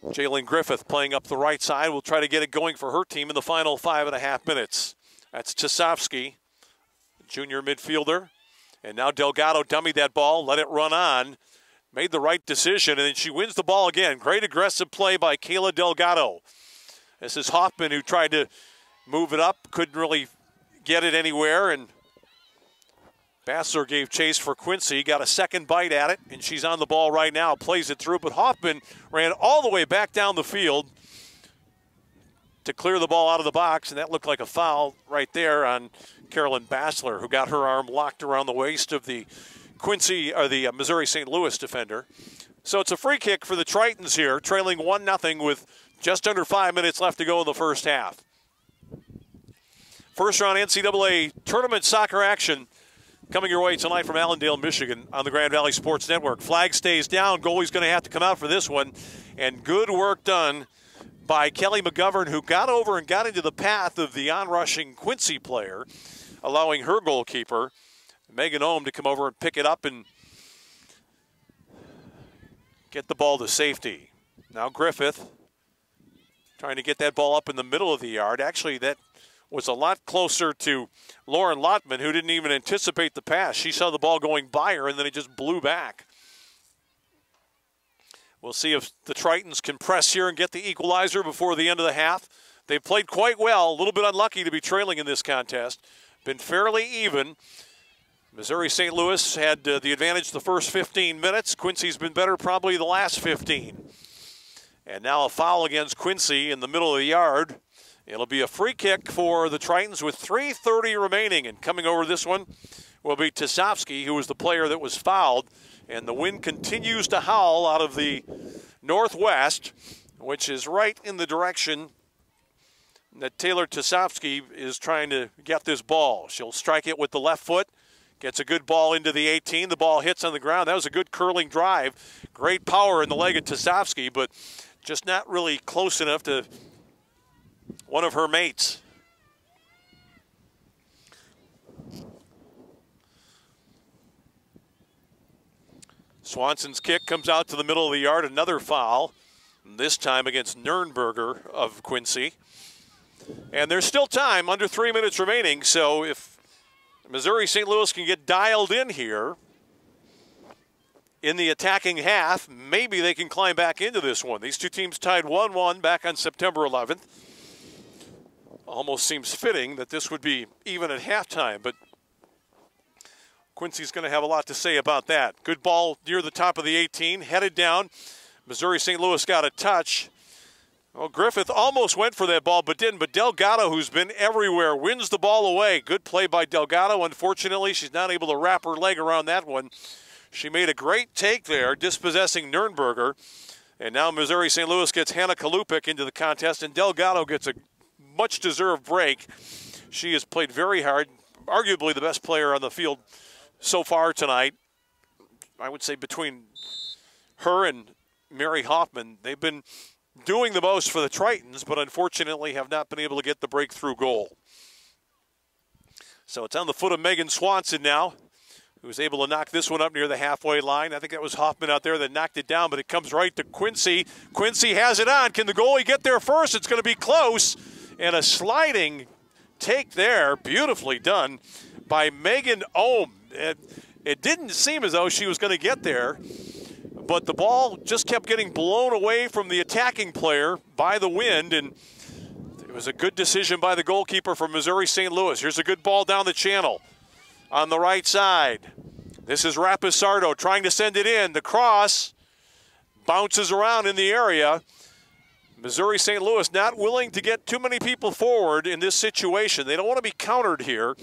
Jalen Griffith playing up the right side will try to get it going for her team in the final 5.5 minutes. That's Tisofsky, junior midfielder. And now Delgado dummied that ball, let it run on, made the right decision, and then she wins the ball again. Great aggressive play by Kayla Delgado. This is Hoffman, who tried to move it up, couldn't really get it anywhere, and Bassler gave chase for Quincy, got a second bite at it, and she's on the ball right now, plays it through, but Hoffman ran all the way back down the field to clear the ball out of the box, and that looked like a foul right there on Carolyn Bassler, who got her arm locked around the waist of the Quincy, or the Missouri St. Louis defender. So it's a free kick for the Tritons here, trailing 1-0 with just under 5 minutes left to go in the first half. First round NCAA tournament soccer action coming your way tonight from Allendale, Michigan on the Grand Valley Sports Network. Flag stays down. Goalie's going to have to come out for this one. And good work done by Kelly McGovern, who got over and got into the path of the onrushing Quincy player, allowing her goalkeeper, Megan Ohm, to come over and pick it up and get the ball to safety. Now Griffith trying to get that ball up in the middle of the yard. Actually, that was a lot closer to Lauren Lottman, who didn't even anticipate the pass. She saw the ball going by her, and then it just blew back. We'll see if the Tritons can press here and get the equalizer before the end of the half. They've played quite well, a little bit unlucky to be trailing in this contest. Been fairly even. Missouri St. Louis had the advantage the first 15 minutes. Quincy's been better probably the last 15. And now a foul against Quincy in the middle of the yard. It'll be a free kick for the Tritons with 3:30 remaining. And coming over this one will be Tisofsky, who was the player that was fouled. And the wind continues to howl out of the northwest, which is right in the direction that Taylor Tisofsky is trying to get this ball. She'll strike it with the left foot. Gets a good ball into the 18. The ball hits on the ground. That was a good curling drive. Great power in the leg of Tisofsky, but just not really close enough to one of her mates. Swanson's kick comes out to the middle of the yard. Another foul. this time against Nürnberger of Quincy. And there's still time, under 3 minutes remaining, so if Missouri St. Louis can get dialed in here in the attacking half, maybe they can climb back into this one. These two teams tied 1-1 back on September 11th. Almost seems fitting that this would be even at halftime, but Quincy's going to have a lot to say about that. Good ball near the top of the 18, headed down. Missouri St. Louis got a touch. Well, Griffith almost went for that ball, but didn't. But Delgado, who's been everywhere, wins the ball away. Good play by Delgado. Unfortunately, she's not able to wrap her leg around that one. She made a great take there, dispossessing Nürnberger. And now Missouri St. Louis gets Hannah Kalupik into the contest, and Delgado gets a much-deserved break. She has played very hard, arguably the best player on the field so far tonight. I would say between her and Mary Hoffman, they've been doing the most for the Tritons, but unfortunately have not been able to get the breakthrough goal. So it's on the foot of Megan Swanson now, who was able to knock this one up near the halfway line. I think that was Hoffman out there that knocked it down, but it comes right to Quincy. Quincy has it on. Can the goalie get there first? It's going to be close. And a sliding take there, beautifully done by Megan Ohm. It didn't seem as though she was going to get there, but the ball just kept getting blown away from the attacking player by the wind, and it was a good decision by the goalkeeper from Missouri St. Louis. Here's a good ball down the channel on the right side. This is Rapisardo trying to send it in. The cross bounces around in the area. Missouri St. Louis not willing to get too many people forward in this situation. They don't want to be countered here,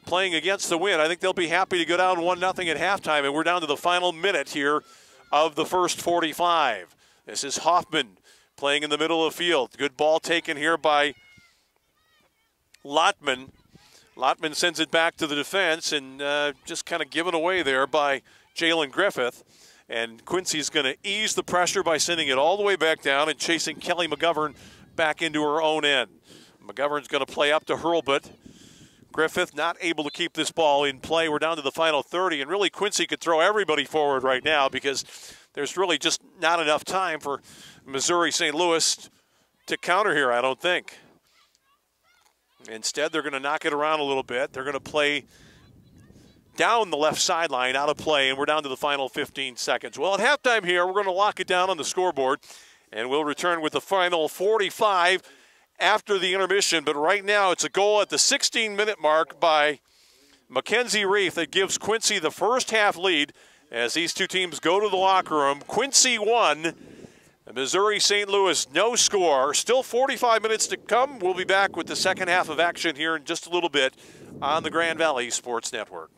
playing against the wind. I think they'll be happy to go down 1-0 at halftime, and we're down to the final minute here of the first 45. This is Hoffman playing in the middle of the field. Good ball taken here by Lottman. Lottman sends it back to the defense, and just kind of given away there by Jalen Griffith. And Quincy's going to ease the pressure by sending it all the way back down and chasing Kelly McGovern back into her own end. McGovern's going to play up to Hurlbut. Griffith not able to keep this ball in play. We're down to the final 30, and really Quincy could throw everybody forward right now because there's really just not enough time for Missouri St. Louis to counter here, I don't think. Instead, they're going to knock it around a little bit. They're going to play down the left sideline, out of play, and we're down to the final 15 seconds. Well, at halftime here, we're going to lock it down on the scoreboard, and we'll return with the final 45 after the intermission. But right now, it's a goal at the 16-minute mark by Mackenzie Reef that gives Quincy the first half lead as these two teams go to the locker room. Quincy 1, Missouri St. Louis no score. Still 45 minutes to come. We'll be back with the second half of action here in just a little bit on the Grand Valley Sports Network.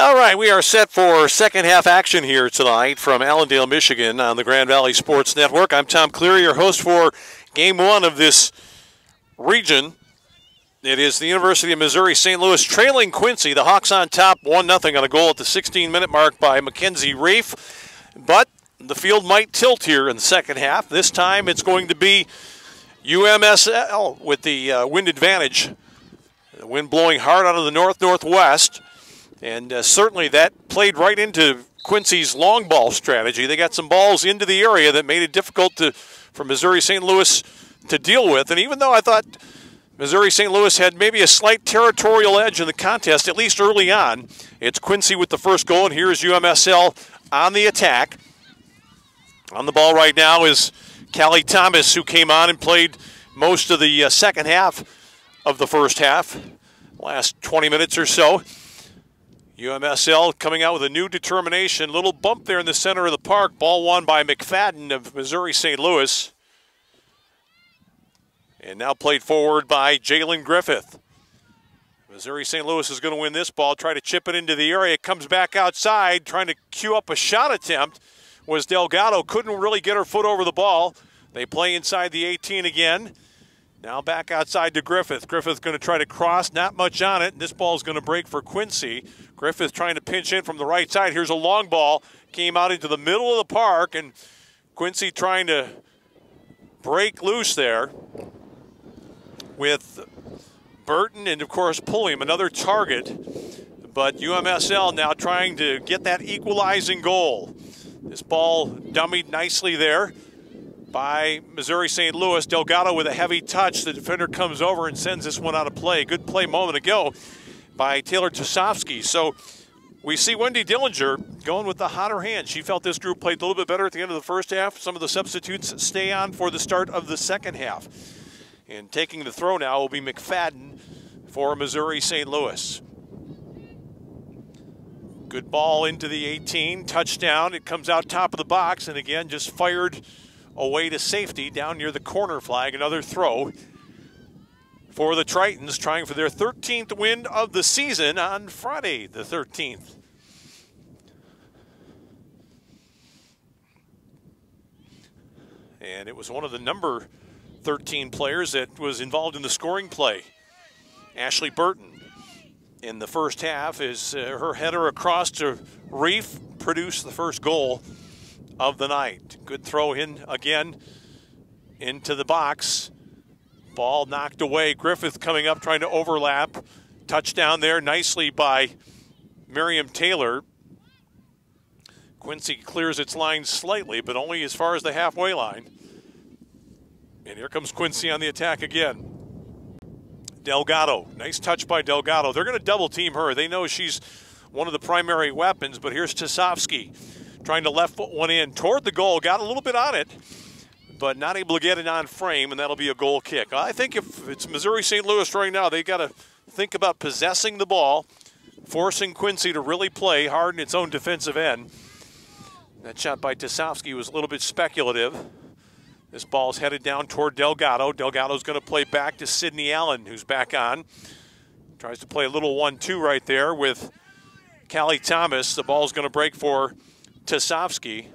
All right, we are set for second half action here tonight from Allendale, Michigan on the Grand Valley Sports Network. I'm Tom Cleary, your host for Game 1 of this region. It is the University of Missouri St. Louis trailing Quincy. The Hawks on top 1-0 on a goal at the 16-minute mark by Mackenzie Reif. But the field might tilt here in the second half. This time it's going to be UMSL with the wind advantage. The wind blowing hard out of the north-northwest. And certainly that played right into Quincy's long ball strategy. They got some balls into the area that made it difficult for Missouri St. Louis to deal with. And even though I thought Missouri St. Louis had maybe a slight territorial edge in the contest, at least early on, it's Quincy with the first goal, and here's UMSL on the attack. On the ball right now is Callie Thomas, who came on and played most of the second half of the first half, last 20 minutes or so. UMSL coming out with a new determination. Little bump there in the center of the park. Ball won by McFadden of Missouri St. Louis. And now played forward by Jalen Griffith. Missouri St. Louis is going to win this ball, try to chip it into the area. It comes back outside, trying to cue up a shot attempt. Was Delgado. Couldn't really get her foot over the ball. They play inside the 18 again. Now back outside to Griffith. Griffith going to try to cross, not much on it. This ball is going to break for Quincy. Griffith trying to pinch in from the right side. Here's a long ball. Came out into the middle of the park, and Quincy trying to break loose there with Burton and, of course, Pulliam, another target. But UMSL now trying to get that equalizing goal. This ball dummied nicely there by Missouri St. Louis. Delgado with a heavy touch. The defender comes over and sends this one out of play. Good play moment ago by Taylor Tosofsky. So we see Wendy Dillinger going with the hotter hand. She felt this group played a little bit better at the end of the first half. Some of the substitutes stay on for the start of the second half. And taking the throw now will be McFadden for Missouri St. Louis. Good ball into the 18. Touchdown. It comes out top of the box, and again just fired away to safety down near the corner flag. Another throw for the Tritons, trying for their 13th win of the season on Friday the 13th. And it was one of the number 13 players that was involved in the scoring play. Ashley Burton in the first half is her header across to Reif produced the first goal of the night. Good throw in again into the box. Ball knocked away. Griffith coming up trying to overlap. Touchdown there nicely by Miriam Taylor. Quincy clears its line slightly, but only as far as the halfway line. And here comes Quincy on the attack again. Delgado. Nice touch by Delgado. They're going to double team her. They know she's one of the primary weapons, but here's Tosofsky trying to left foot one in toward the goal. Got a little bit on it, but not able to get it on frame, and that'll be a goal kick. I think if it's Missouri St. Louis right now, they got to think about possessing the ball, forcing Quincy to really play hard in its own defensive end. That shot by Tosofsky was a little bit speculative. This ball is headed down toward Delgado. Delgado's going to play back to Sydney Allen, who's back on. Tries to play a little 1-2 right there with Callie Thomas. The ball's going to break for Tosofsky.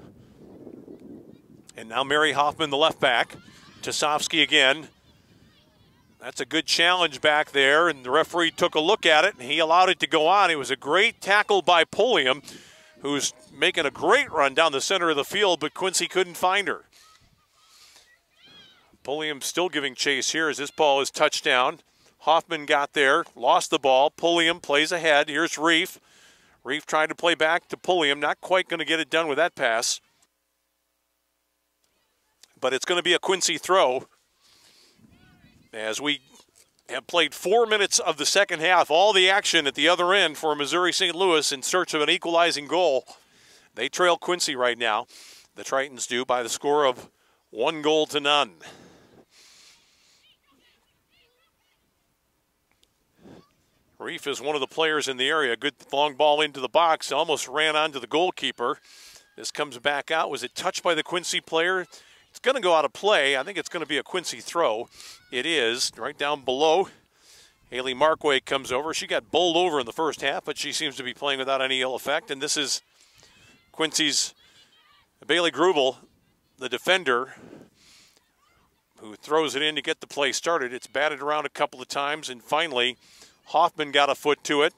And now Mary Hoffman, the left back. Tosofsky again. That's a good challenge back there, and the referee took a look at it, and he allowed it to go on. It was a great tackle by Pulliam, who's making a great run down the center of the field, but Quincy couldn't find her. Pulliam still giving chase here as this ball is touched down. Hoffman got there, lost the ball. Pulliam plays ahead. Here's Reif. Reif trying to play back to Pulliam. Not quite going to get it done with that pass. But it's going to be a Quincy throw. As we have played 4 minutes of the second half, all the action at the other end for Missouri St. Louis in search of an equalizing goal. They trail Quincy right now. The Tritons do by the score of 1-0. Reif is one of the players in the area. Good long ball into the box. Almost ran onto the goalkeeper. This comes back out. Was it touched by the Quincy player? It's going to go out of play. I think it's going to be a Quincy throw. It is right down below. Haley Markway comes over. She got bowled over in the first half, but she seems to be playing without any ill effect. And this is Quincy's Bailey Grubel, the defender, who throws it in to get the play started. It's batted around a couple of times, and finally Hoffman got a foot to it.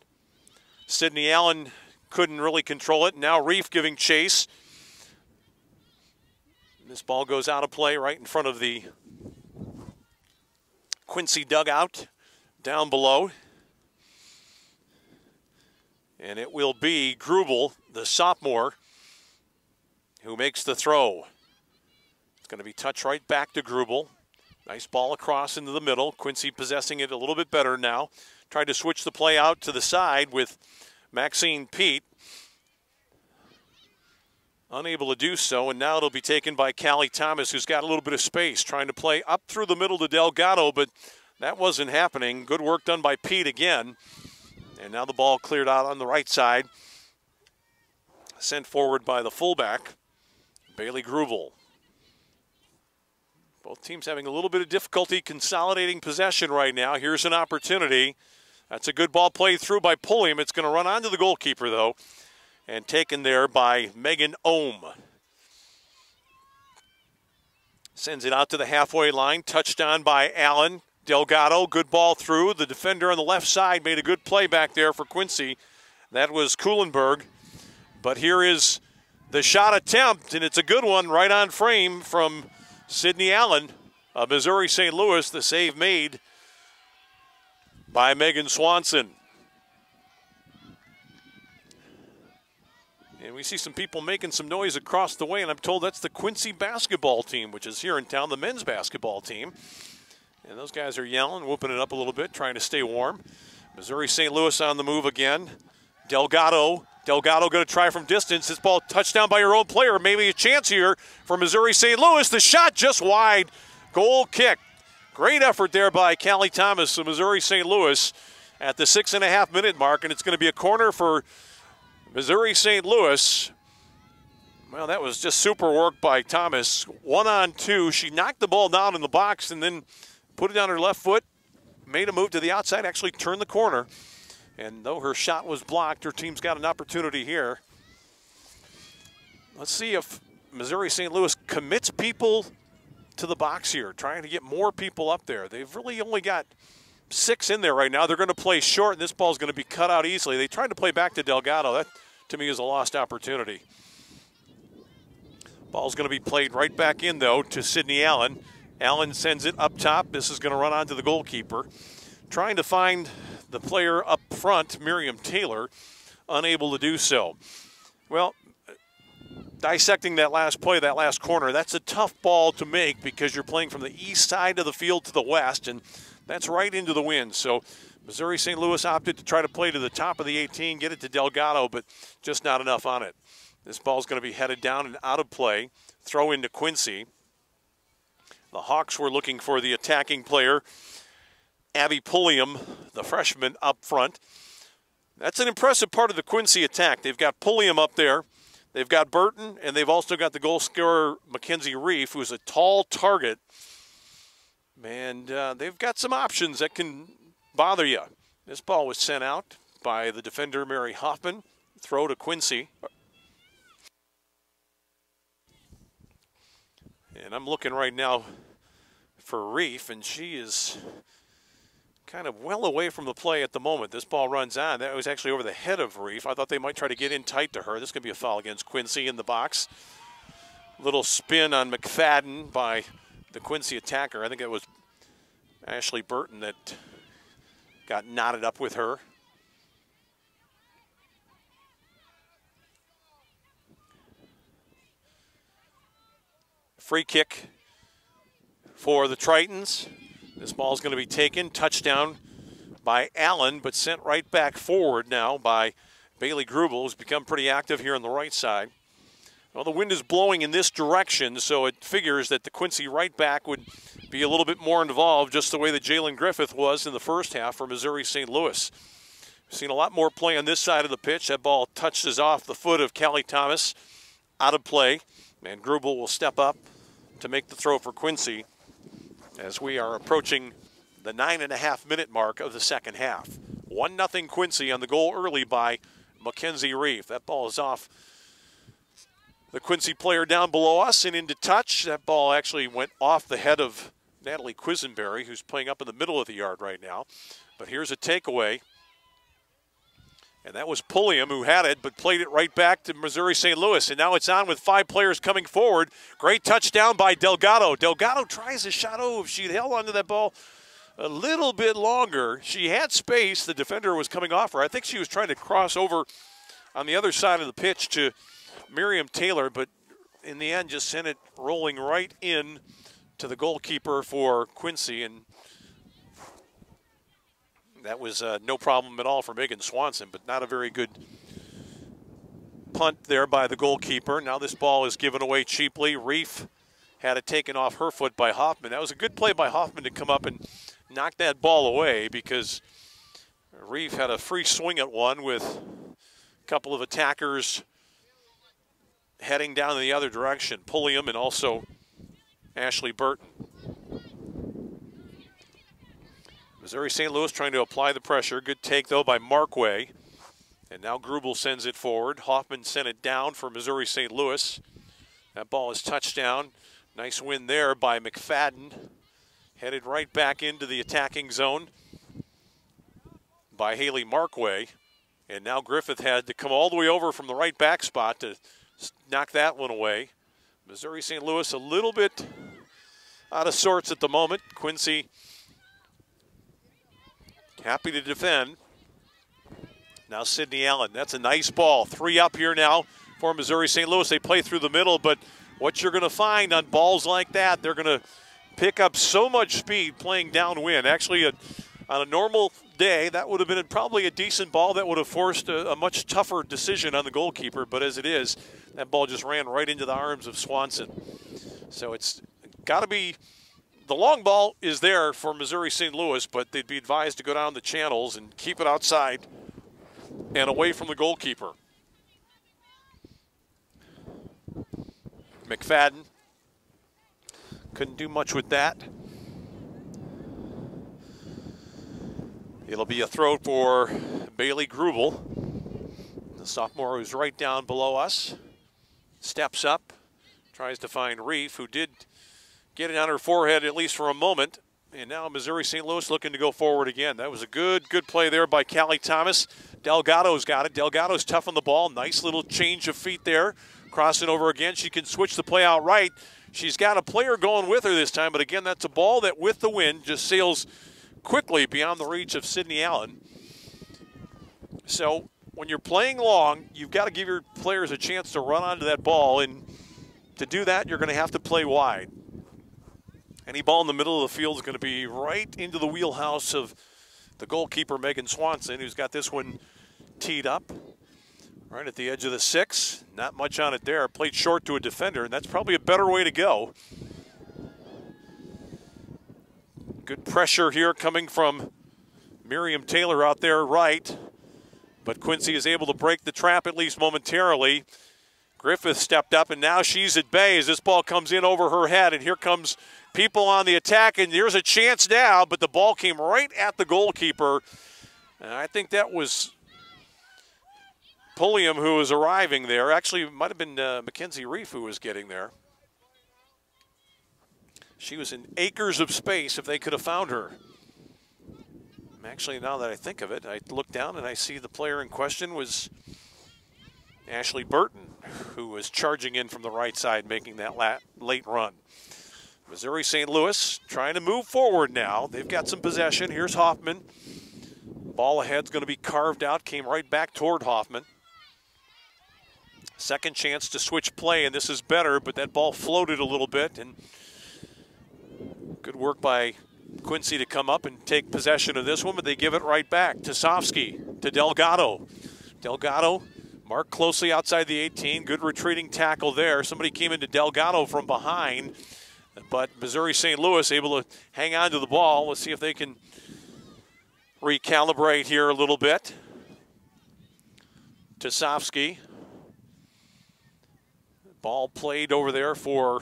Sydney Allen couldn't really control it. Now Reef giving chase. This ball goes out of play right in front of the Quincy dugout down below. And it will be Grubel, the sophomore, who makes the throw. It's going to be touched right back to Grubel. Nice ball across into the middle. Quincy possessing it a little bit better now. Tried to switch the play out to the side with Maxine Pete. Unable to do so, and now it'll be taken by Callie Thomas, who's got a little bit of space, trying to play up through the middle to Delgado, but that wasn't happening. Good work done by Pete again. And now the ball cleared out on the right side. Sent forward by the fullback, Bailey Grubel. Both teams having a little bit of difficulty consolidating possession right now. Here's an opportunity. That's a good ball played through by Pulliam. It's going to run onto the goalkeeper, though, and taken there by Megan Ohm. Sends it out to the halfway line. Touched on by Allen. Delgado, good ball through. The defender on the left side made a good play back there for Quincy. That was Kuhlenberg. But here is the shot attempt, and it's a good one right on frame from Sydney Allen of Missouri St. Louis. The save made by Megan Swanson. And we see some people making some noise across the way, and I'm told that's the Quincy basketball team, which is here in town, the men's basketball team. And those guys are yelling, whooping it up a little bit, trying to stay warm. Missouri St. Louis on the move again. Delgado going to try from distance. This ball touched down by her own player. Maybe a chance here for Missouri St. Louis. The shot just wide. Goal kick. Great effort there by Callie Thomas of Missouri St. Louis at the 6.5-minute mark, and it's going to be a corner for Missouri St. Louis. Well, that was just super work by Thomas. 1-on-2. She knocked the ball down in the box and then put it on her left foot, made a move to the outside, actually turned the corner. And though her shot was blocked, her team's got an opportunity here. Let's see if Missouri St. Louis commits people to the box here, trying to get more people up there. They've really only got 6 in there right now. They're going to play short, and this ball's going to be cut out easily. They tried to play back to Delgado. That, to me, is a lost opportunity. Ball's going to be played right back in, though, to Sydney Allen. Allen sends it up top. This is going to run onto the goalkeeper. Trying to find the player up front, Miriam Taylor, unable to do so. Well, dissecting that last play, that last corner, that's a tough ball to make because you're playing from the east side of the field to the west, and that's right into the wind. So Missouri St. Louis opted to try to play to the top of the 18, get it to Delgado, but just not enough on it. This ball's going to be headed down and out of play. Throw into Quincy. The Hawks were looking for the attacking player, Abby Pulliam, the freshman, up front. That's an impressive part of the Quincy attack. They've got Pulliam up there. They've got Burton, and they've also got the goal scorer, Mackenzie Reef, who's a tall target. And they've got some options that can bother you. This ball was sent out by the defender, Mary Hoffman. Throw to Quincy. And I'm looking right now for Reef, and she is kind of well away from the play at the moment. This ball runs on. That was actually over the head of Reef. I thought they might try to get in tight to her. This could be a foul against Quincy in the box. Little spin on McFadden by the Quincy attacker. I think it was Ashley Burton that got knotted up with her. Free kick for the Tritons. This ball is going to be taken, touchdown by Allen, but sent right back forward now by Bailey Grubel, who's become pretty active here on the right side. Well, the wind is blowing in this direction, so it figures that the Quincy right back would be a little bit more involved, just the way that Jalen Griffith was in the first half for Missouri St. Louis. We've seen a lot more play on this side of the pitch. That ball touches off the foot of Callie Thomas, out of play, and Grubel will step up to make the throw for Quincy as we are approaching the 9.5-minute mark of the second half. 1-0 Quincy on the goal early by Mackenzie Reeve. That ball is off the Quincy player down below us and into touch. That ball actually went off the head of Natalie Quisenberry, who's playing up in the middle of the yard right now. But here's a takeaway. And that was Pulliam who had it, but played it right back to Missouri St. Louis. And now it's on with 5 players coming forward. Great touchdown by Delgado. Delgado tries a shot. Oh, if she'd held onto that ball a little bit longer. She had space. The defender was coming off her. I think she was trying to cross over on the other side of the pitch to Miriam Taylor, but in the end just sent it rolling right in to the goalkeeper for Quincy, and that was no problem at all for Megan Swanson, but not a very good punt there by the goalkeeper. Now this ball is given away cheaply. Reef had it taken off her foot by Hoffman. That was a good play by Hoffman to come up and knock that ball away, because Reef had a free swing at one with a couple of attackers heading down in the other direction, Pulliam and also Ashley Burton. Missouri St. Louis trying to apply the pressure. Good take, though, by Markway. And now Grubel sends it forward. Hoffman sent it down for Missouri St. Louis. That ball is touchdown. Nice win there by McFadden. Headed right back into the attacking zone by Haley Markway. And now Griffith had to come all the way over from the right back spot to knock that one away. Missouri St. Louis a little bit out of sorts at the moment. Quincy happy to defend. Now Sydney Allen. That's a nice ball. 3 up here now for Missouri St. Louis. They play through the middle, but what you're going to find on balls like that, they're going to pick up so much speed playing downwind. Actually, on a normal day, that would have been probably a decent ball that would have forced a much tougher decision on the goalkeeper, but as it is, that ball just ran right into the arms of Swanson. So it's got to be, the long ball is there for Missouri St. Louis, but they'd be advised to go down the channels and keep it outside and away from the goalkeeper. McFadden couldn't do much with that. It'll be a throw for Bailey Grubel, the sophomore who's right down below us. Steps up, tries to find Reef, who did get it on her forehead at least for a moment. And now Missouri St. Louis looking to go forward again. That was a good play there by Callie Thomas. Delgado's got it. Delgado's tough on the ball. Nice little change of feet there. Crossing over again. She can switch the play out right. She's got a player going with her this time, but again, that's a ball that with the wind just sails quickly beyond the reach of Sydney Allen. So when you're playing long, you've got to give your players a chance to run onto that ball, and to do that, you're going to have to play wide. Any ball in the middle of the field is going to be right into the wheelhouse of the goalkeeper, Megan Swanson, who's got this one teed up right at the edge of the 6. Not much on it there. Played short to a defender, and that's probably a better way to go. Good pressure here coming from Miriam Taylor out there right. But Quincy is able to break the trap at least momentarily. Griffith stepped up, and now she's at bay as this ball comes in over her head. And here comes people on the attack, and there's a chance now, but the ball came right at the goalkeeper. And I think that was Pulliam who was arriving there. Actually, it might have been Mackenzie Reef who was getting there. She was in acres of space if they could have found her. Actually, now that I think of it, I look down and I see the player in question was Ashley Burton, who was charging in from the right side, making that late run. Missouri St. Louis trying to move forward now. They've got some possession. Here's Hoffman. Ball ahead's going to be carved out, came right back toward Hoffman. Second chance to switch play, and this is better, but that ball floated a little bit, and good work by Quincy to come up and take possession of this one, but they give it right back to Sofsky, to Delgado. Delgado marked closely outside the 18. Good retreating tackle there. Somebody came into Delgado from behind, but Missouri St. Louis able to hang on to the ball. Let's see if they can recalibrate here a little bit. To Sofsky. Ball played over there for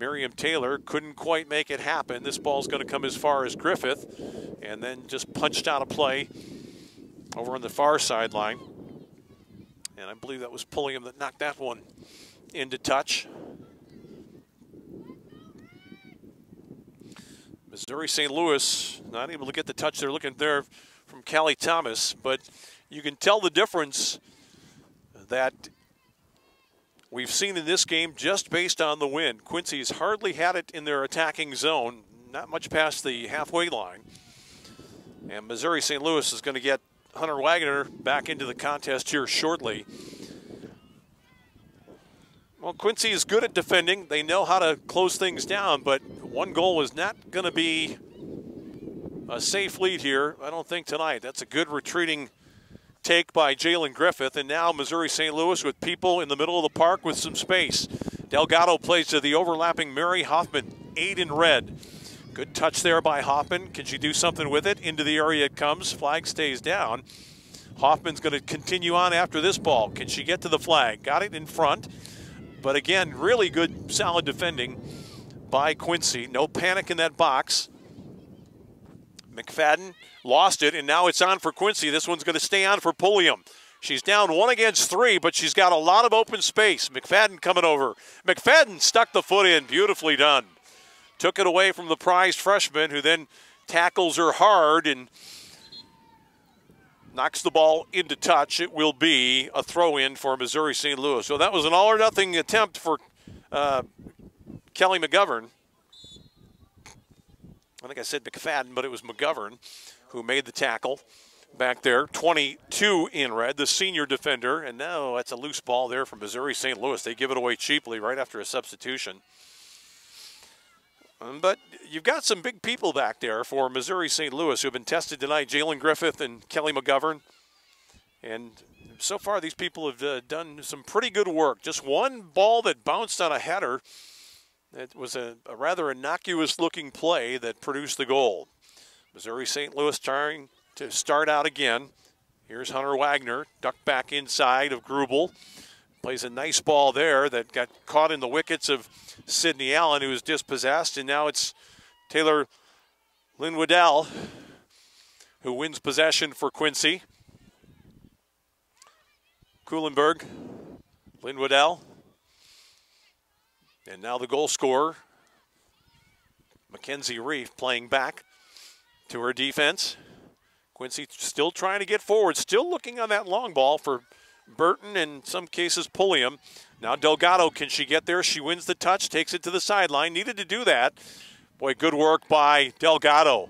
Miriam Taylor couldn't quite make it happen. This ball's going to come as far as Griffith, and then just punched out of play over on the far sideline. And I believe that was Pulliam that knocked that one into touch. Missouri St. Louis not able to get the touch they're looking there from Callie Thomas, but you can tell the difference that we've seen in this game just based on the wind. Quincy's hardly had it in their attacking zone, not much past the halfway line. And Missouri St. Louis is going to get Hunter Wagner back into the contest here shortly. Well, Quincy is good at defending. They know how to close things down, but one goal is not going to be a safe lead here, I don't think, tonight. That's a good retreating take by Jalen Griffith, and now Missouri St. Louis with people in the middle of the park with some space. Delgado plays to the overlapping Mary Hoffman, 8 in red. Good touch there by Hoffman. Can she do something with it? Into the area it comes. Flag stays down. Hoffman's going to continue on after this ball. Can she get to the flag? Got it in front. But again, really good, solid defending by Quincy. No panic in that box. McFadden lost it, and now it's on for Quincy. This one's going to stay on for Pulliam. She's down 1 against 3, but she's got a lot of open space. McFadden coming over. McFadden stuck the foot in. Beautifully done. Took it away from the prized freshman, who then tackles her hard and knocks the ball into touch. It will be a throw-in for Missouri St. Louis. So that was an all-or-nothing attempt for Kelly McGovern. I think I said McFadden, but it was McGovern who made the tackle back there. 22 in red, the senior defender. And now that's a loose ball there from Missouri St. Louis. They give it away cheaply right after a substitution. But you've got some big people back there for Missouri St. Louis who have been tested tonight. Jalen Griffith and Kelly McGovern. And so far these people have done some pretty good work. Just one ball that bounced on a header. It was a rather innocuous-looking play that produced the goal. Missouri St. Louis trying to start out again. Here's Hunter Wagner, ducked back inside of Grubel. Plays a nice ball there that got caught in the wickets of Sydney Allen, who was dispossessed. And now it's Taylor Linwoodell who wins possession for Quincy. Kuhlenberg, Linwoodell. And now the goal scorer, Mackenzie Reef, playing back to her defense. Quincy still trying to get forward, still looking on that long ball for Burton and in some cases Pulliam. Now Delgado, can she get there? She wins the touch, takes it to the sideline. Needed to do that. Boy, good work by Delgado.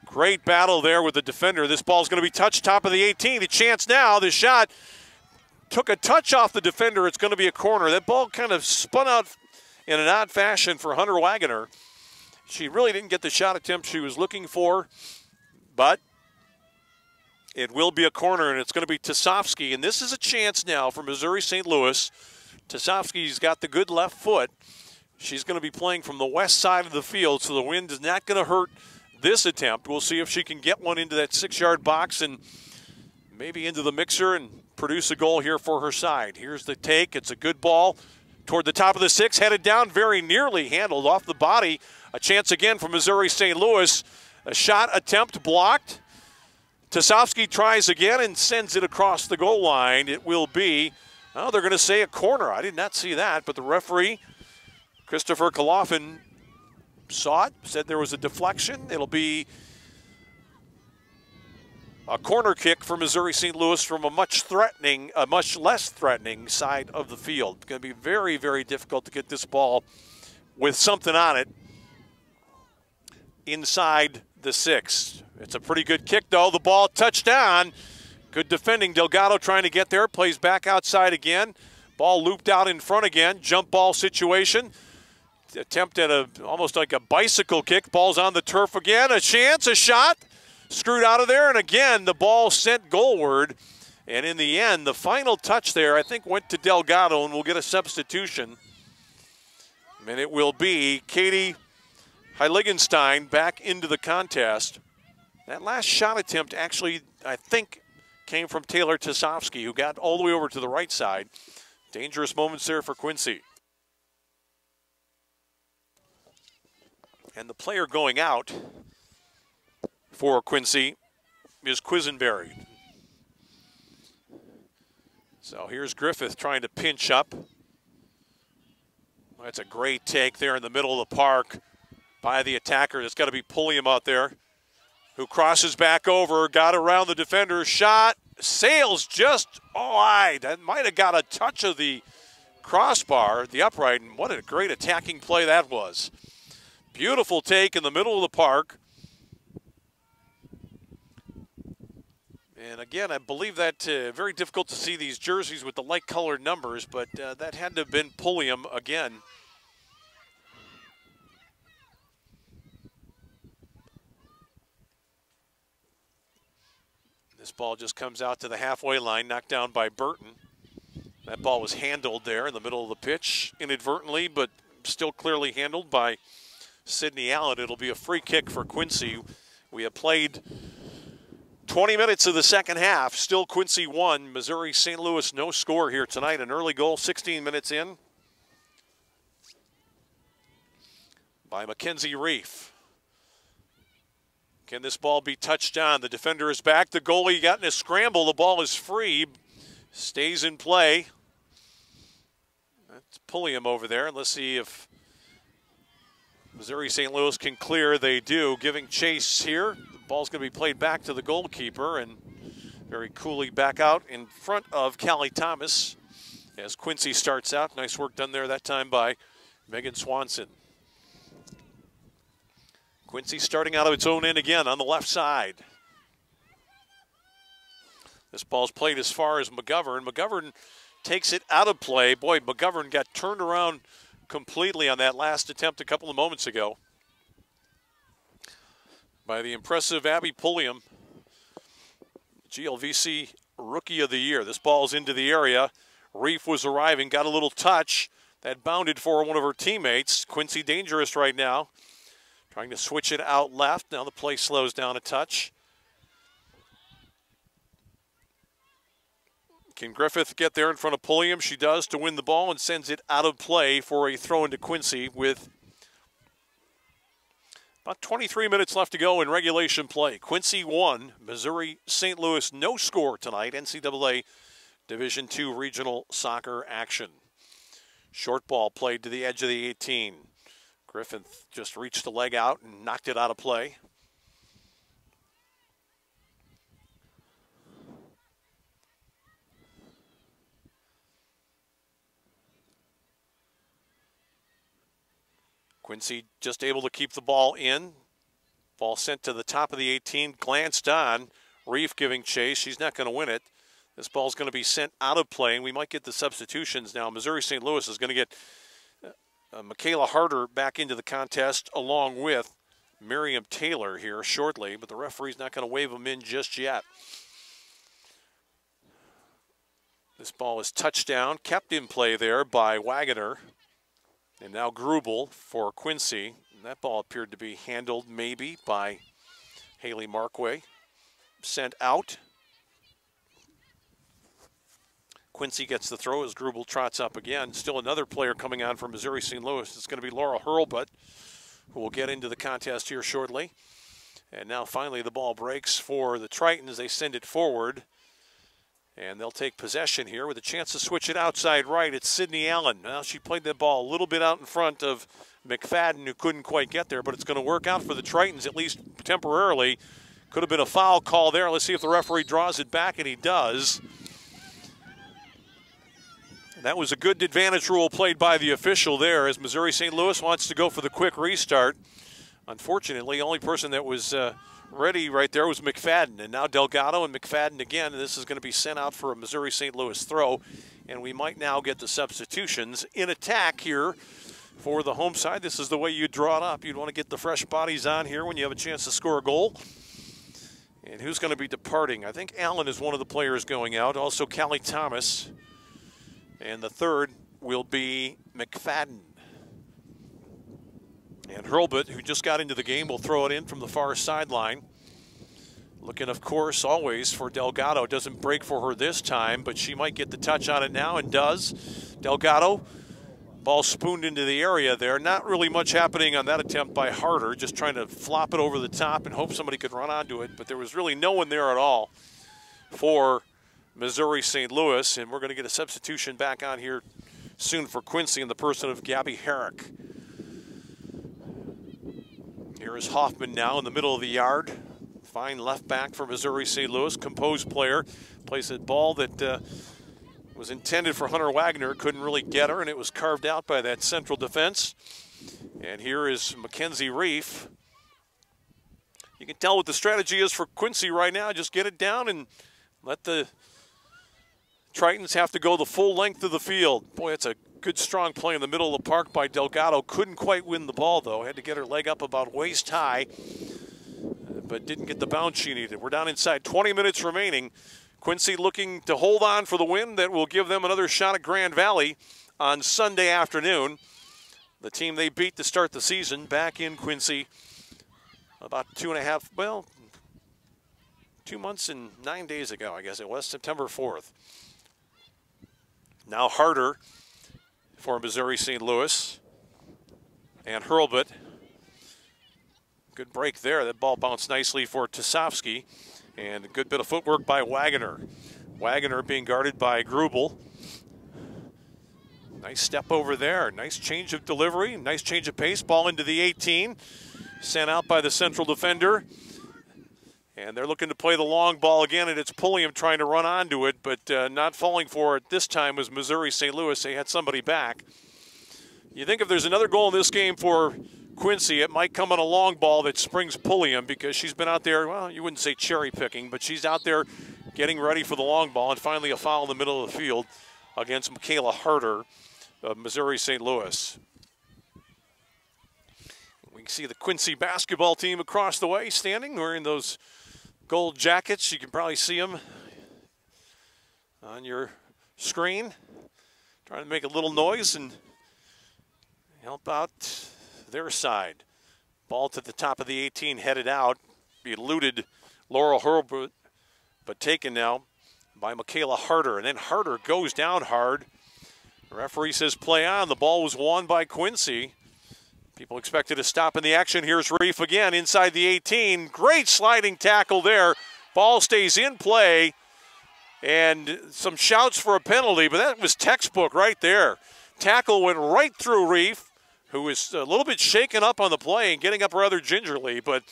Great battle there with the defender. This ball's going to be touched top of the 18. The chance now, the shot took a touch off the defender. It's going to be a corner. That ball kind of spun out in an odd fashion for Hunter Wagner. She really didn't get the shot attempt she was looking for, but it will be a corner, and it's going to be Tasovsky. And this is a chance now for Missouri St. Louis. Tasovsky's got the good left foot. She's going to be playing from the west side of the field, so the wind is not going to hurt this attempt. We'll see if she can get one into that 6-yard box and maybe into the mixer and produce a goal here for her side. Here's the take. It's a good ball toward the top of the 6, headed down, very nearly handled off the body. A chance again for Missouri St. Louis. A shot attempt blocked. Tasovsky tries again and sends it across the goal line. It will be, oh, they're going to say a corner. I did not see that, but the referee, Christopher Koloffin, saw it, said there was a deflection. It'll be a corner kick for Missouri St. Louis from a much less threatening side of the field. It's going to be very, very difficult to get this ball with something on it inside the 6. It's a pretty good kick, though. The ball touchdown. Good defending. Delgado trying to get there. Plays back outside again. Ball looped out in front again. Jump ball situation. Attempt at almost like a bicycle kick. Ball's on the turf again. A chance, a shot. Screwed out of there, and again, the ball sent goalward. And in the end, the final touch there, I think, went to Delgado, and we'll get a substitution. And it will be Katie Heiligenstein back into the contest. That last shot attempt actually, I think, came from Taylor Tasovsky, who got all the way over to the right side. Dangerous moments there for Quincy. And the player going out for Quincy is Quisenberry. So here's Griffith trying to pinch up. That's a great take there in the middle of the park by the attacker. There's got to be Pulliam out there, who crosses back over, got around the defender, shot, sails just wide. That might have got a touch of the crossbar, the upright, and what a great attacking play that was. Beautiful take in the middle of the park. And again, I believe that very difficult to see these jerseys with the light-colored numbers, but that had to have been Pulliam again. This ball just comes out to the halfway line, knocked down by Burton. That ball was handled there in the middle of the pitch, inadvertently, but still clearly handled by Sidney Allen. It'll be a free kick for Quincy. We have played 20 minutes of the second half. Still Quincy 1, Missouri St. Louis no score here tonight. An early goal 16 minutes in by Mackenzie Reef. Can this ball be touched on? The defender is back. The goalie got in a scramble. The ball is free. Stays in play. That's Pulliam over there. And let's see if Missouri St. Louis can clear. They do. Giving chase here. The ball's going to be played back to the goalkeeper. And very coolly back out in front of Callie Thomas as Quincy starts out. Nice work done there that time by Megan Swanson. Quincy starting out of its own end again on the left side. This ball's played as far as McGovern. McGovern takes it out of play. Boy, McGovern got turned around completely on that last attempt a couple of moments ago by the impressive Abby Pulliam, GLVC Rookie of the Year. This ball's into the area. Reef was arriving, got a little touch. That bounded for one of her teammates. Quincy dangerous right now. Trying to switch it out left. Now the play slows down a touch. Can Griffith get there in front of Pulliam? She does to win the ball and sends it out of play for a throw into Quincy with about 23 minutes left to go in regulation play. Quincy 1, Missouri St. Louis no score tonight. NCAA Division II regional soccer action. Short ball played to the edge of the 18. Griffith just reached the leg out and knocked it out of play. Quincy just able to keep the ball in. Ball sent to the top of the 18, glanced on. Reef giving chase. She's not going to win it. This ball's going to be sent out of play, and we might get the substitutions now. Missouri St. Louis is going to get Michaela Harder back into the contest along with Miriam Taylor here shortly, but the referee's not going to wave them in just yet. This ball is touched down, kept in play there by Wagoner, and now Grubel for Quincy. And that ball appeared to be handled maybe by Haley Markway. Sent out. Quincy gets the throw as Grubel trots up again. Still another player coming on from Missouri St. Louis. It's going to be Laura Hurlbut, who will get into the contest here shortly. And now finally the ball breaks for the Tritons. They send it forward, and they'll take possession here with a chance to switch it outside right. It's Sidney Allen. Now she played that ball a little bit out in front of McFadden, who couldn't quite get there, but it's going to work out for the Tritons, at least temporarily. Could have been a foul call there. Let's see if the referee draws it back, and he does. That was a good advantage rule played by the official there as Missouri St. Louis wants to go for the quick restart. Unfortunately, the only person that was ready right there was McFadden. And now Delgado and McFadden again. And this is going to be sent out for a Missouri St. Louis throw. And we might now get the substitutions in attack here for the home side. This is the way you draw it up. You'd want to get the fresh bodies on here when you have a chance to score a goal. And who's going to be departing? I think Allen is one of the players going out. Also Callie Thomas. And the third will be McFadden. And Hurlbut, who just got into the game, will throw it in from the far sideline. Looking, of course, always for Delgado. Doesn't break for her this time, but she might get the touch on it now and does. Delgado Ball spooned into the area there. Not really much happening on that attempt by Harder, just trying to flop it over the top and hope somebody could run onto it, but there was really no one there at all for Missouri St. Louis, and we're going to get a substitution back on here soon for Quincy in the person of Gabby Herrick. Here is Hoffman now in the middle of the yard. Fine left back for Missouri St. Louis, composed player. Plays a ball that was intended for Hunter Wagner, couldn't really get her, and it was carved out by that central defense. And here is Mackenzie Reef. You can tell what the strategy is for Quincy right now. Just get it down and let the Tritons have to go the full length of the field. Boy, it's a good, strong play in the middle of the park by Delgado. Couldn't quite win the ball, though. Had to get her leg up about waist high, but didn't get the bounce she needed. We're down inside 20 minutes remaining. Quincy looking to hold on for the win that will give them another shot at Grand Valley on Sunday afternoon. The team they beat to start the season back in Quincy about 2 months and 9 days ago, I guess it was, September 4th. Now Harder for Missouri St. Louis. And Hurlbut. Good break there. That ball bounced nicely for Tosofsky. And a good bit of footwork by Wagner. Wagner being guarded by Grubel. Nice step over there. Nice change of delivery. Nice change of pace. Ball into the 18. Sent out by the central defender. And they're looking to play the long ball again, and it's Pulliam trying to run onto it, but not falling for it this time was Missouri St. Louis. They had somebody back. You think if there's another goal in this game for Quincy, it might come on a long ball that springs Pulliam, because she's been out there, well, you wouldn't say cherry picking, but she's out there getting ready for the long ball, and finally a foul in the middle of the field against Michaela Harder of Missouri St. Louis. We can see the Quincy basketball team across the way standing, wearing those gold jackets. You can probably see them on your screen, trying to make a little noise and help out their side. Ball to the top of the 18, headed out. Eluded Laurel Hurlbut, but taken now by Michaela Harder. And then Harder goes down hard. The referee says play on. The ball was won by Quincy. People expected a stop in the action. Here's Reef again inside the 18. Great sliding tackle there. Ball stays in play. And some shouts for a penalty, but that was textbook right there. Tackle went right through Reef, who was a little bit shaken up on the play and getting up rather gingerly, but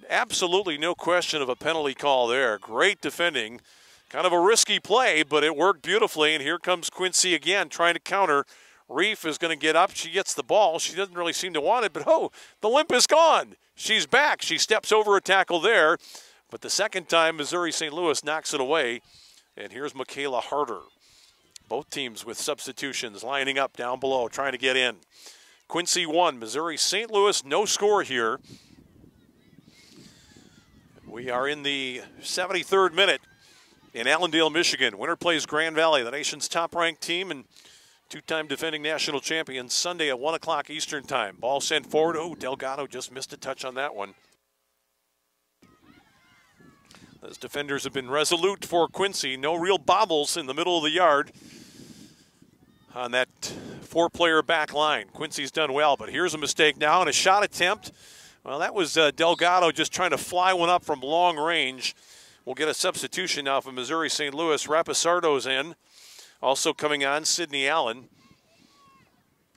absolutely no question of a penalty call there. Great defending. Kind of a risky play, but it worked beautifully. And here comes Quincy again trying to counter. Reef is going to get up. She gets the ball. She doesn't really seem to want it, but oh, the limp is gone. She's back. She steps over a tackle there. But the second time, Missouri St. Louis knocks it away. And here's Michaela Harder. Both teams with substitutions lining up down below, trying to get in. Quincy 1, Missouri St. Louis, no score here. We are in the 73rd minute in Allendale, Michigan. Winner plays Grand Valley, the nation's top-ranked team, and two-time defending national champions, Sunday at 1 o'clock Eastern time. Ball sent forward. Oh, Delgado just missed a touch on that one. Those defenders have been resolute for Quincy. No real bobbles in the middle of the yard on that four-player back line. Quincy's done well, but here's a mistake now and a shot attempt. Well, that was Delgado just trying to fly one up from long range. We'll get a substitution now for Missouri St. Louis. Rapisardo's in. Also coming on, Sydney Allen.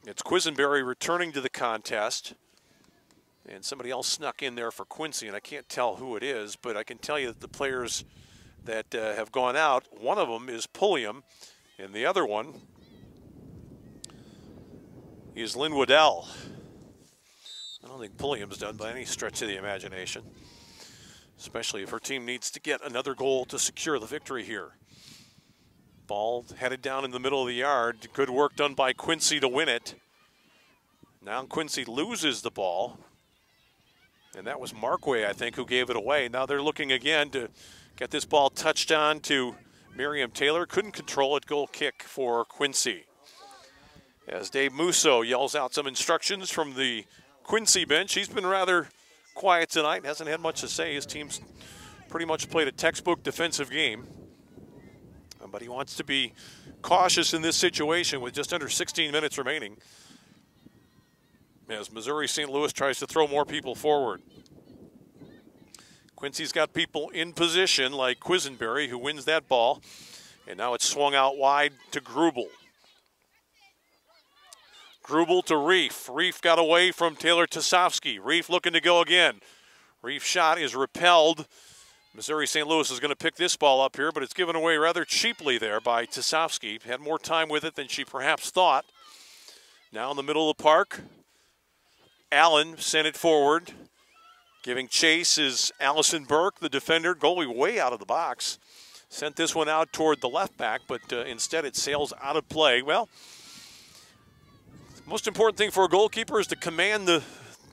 It's Quisenberry returning to the contest. And somebody else snuck in there for Quincy, and I can't tell who it is, but I can tell you that the players that have gone out, one of them is Pulliam, and the other one is Lynn Waddell. I don't think Pulliam's done by any stretch of the imagination, especially if her team needs to get another goal to secure the victory here. Ball headed down in the middle of the yard. Good work done by Quincy to win it. Now Quincy loses the ball. And that was Markway, I think, who gave it away. Now they're looking again to get this ball touched on to Miriam Taylor. Couldn't control it. Goal kick for Quincy. As Dave Musso yells out some instructions from the Quincy bench. He's been rather quiet tonight. Hasn't had much to say. His team's pretty much played a textbook defensive game. But he wants to be cautious in this situation with just under 16 minutes remaining, as Missouri St. Louis tries to throw more people forward. Quincy's got people in position like Quisenberry, who wins that ball. And now it's swung out wide to Grubel. Grubel to Reef. Reef got away from Taylor Tosofsky. Reef looking to go again. Reef's shot is repelled. Missouri St. Louis is going to pick this ball up here, but it's given away rather cheaply there by Tosofsky. Had more time with it than she perhaps thought. Now in the middle of the park, Allen sent it forward. Giving chase is Allison Burke, the defender, goalie way out of the box. Sent this one out toward the left back, but instead it sails out of play. Well, the most important thing for a goalkeeper is to command the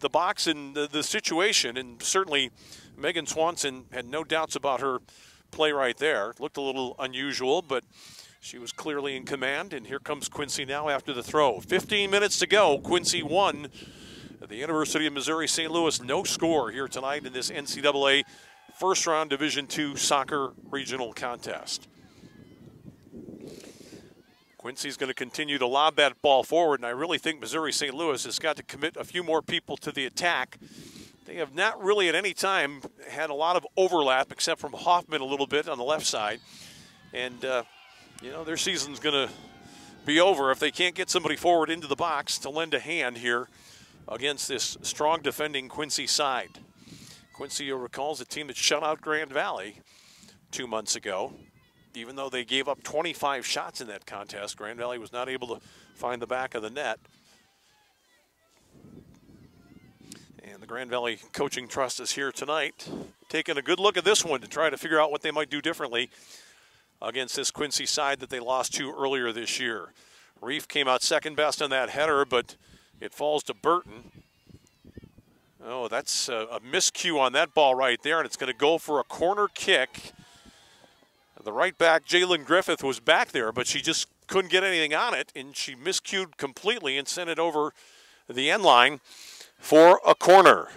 box and the situation, and certainly Megan Swanson had no doubts about her play right there. Looked a little unusual, but she was clearly in command, and here comes Quincy now after the throw. 15 minutes to go. Quincy won at the University of Missouri St. Louis. No score here tonight in this NCAA first-round Division II soccer regional contest. Quincy's going to continue to lob that ball forward, and I really think Missouri St. Louis has got to commit a few more people to the attack. They have not really at any time had a lot of overlap, except from Hoffman a little bit on the left side. And, you know, their season's going to be over if they can't get somebody forward into the box to lend a hand here against this strong defending Quincy side. Quincy, you'll recall, is a team that shut out Grand Valley 2 months ago. Even though they gave up 25 shots in that contest, Grand Valley was not able to find the back of the net. And the Grand Valley Coaching Trust is here tonight, taking a good look at this one to try to figure out what they might do differently against this Quincy side that they lost to earlier this year. Reef came out second best on that header, but it falls to Burton. Oh, that's a miscue on that ball right there, and it's going to go for a corner kick. The right back, Jalen Griffith, was back there, but she just couldn't get anything on it, and she miscued completely and sent it over the end line for a corner.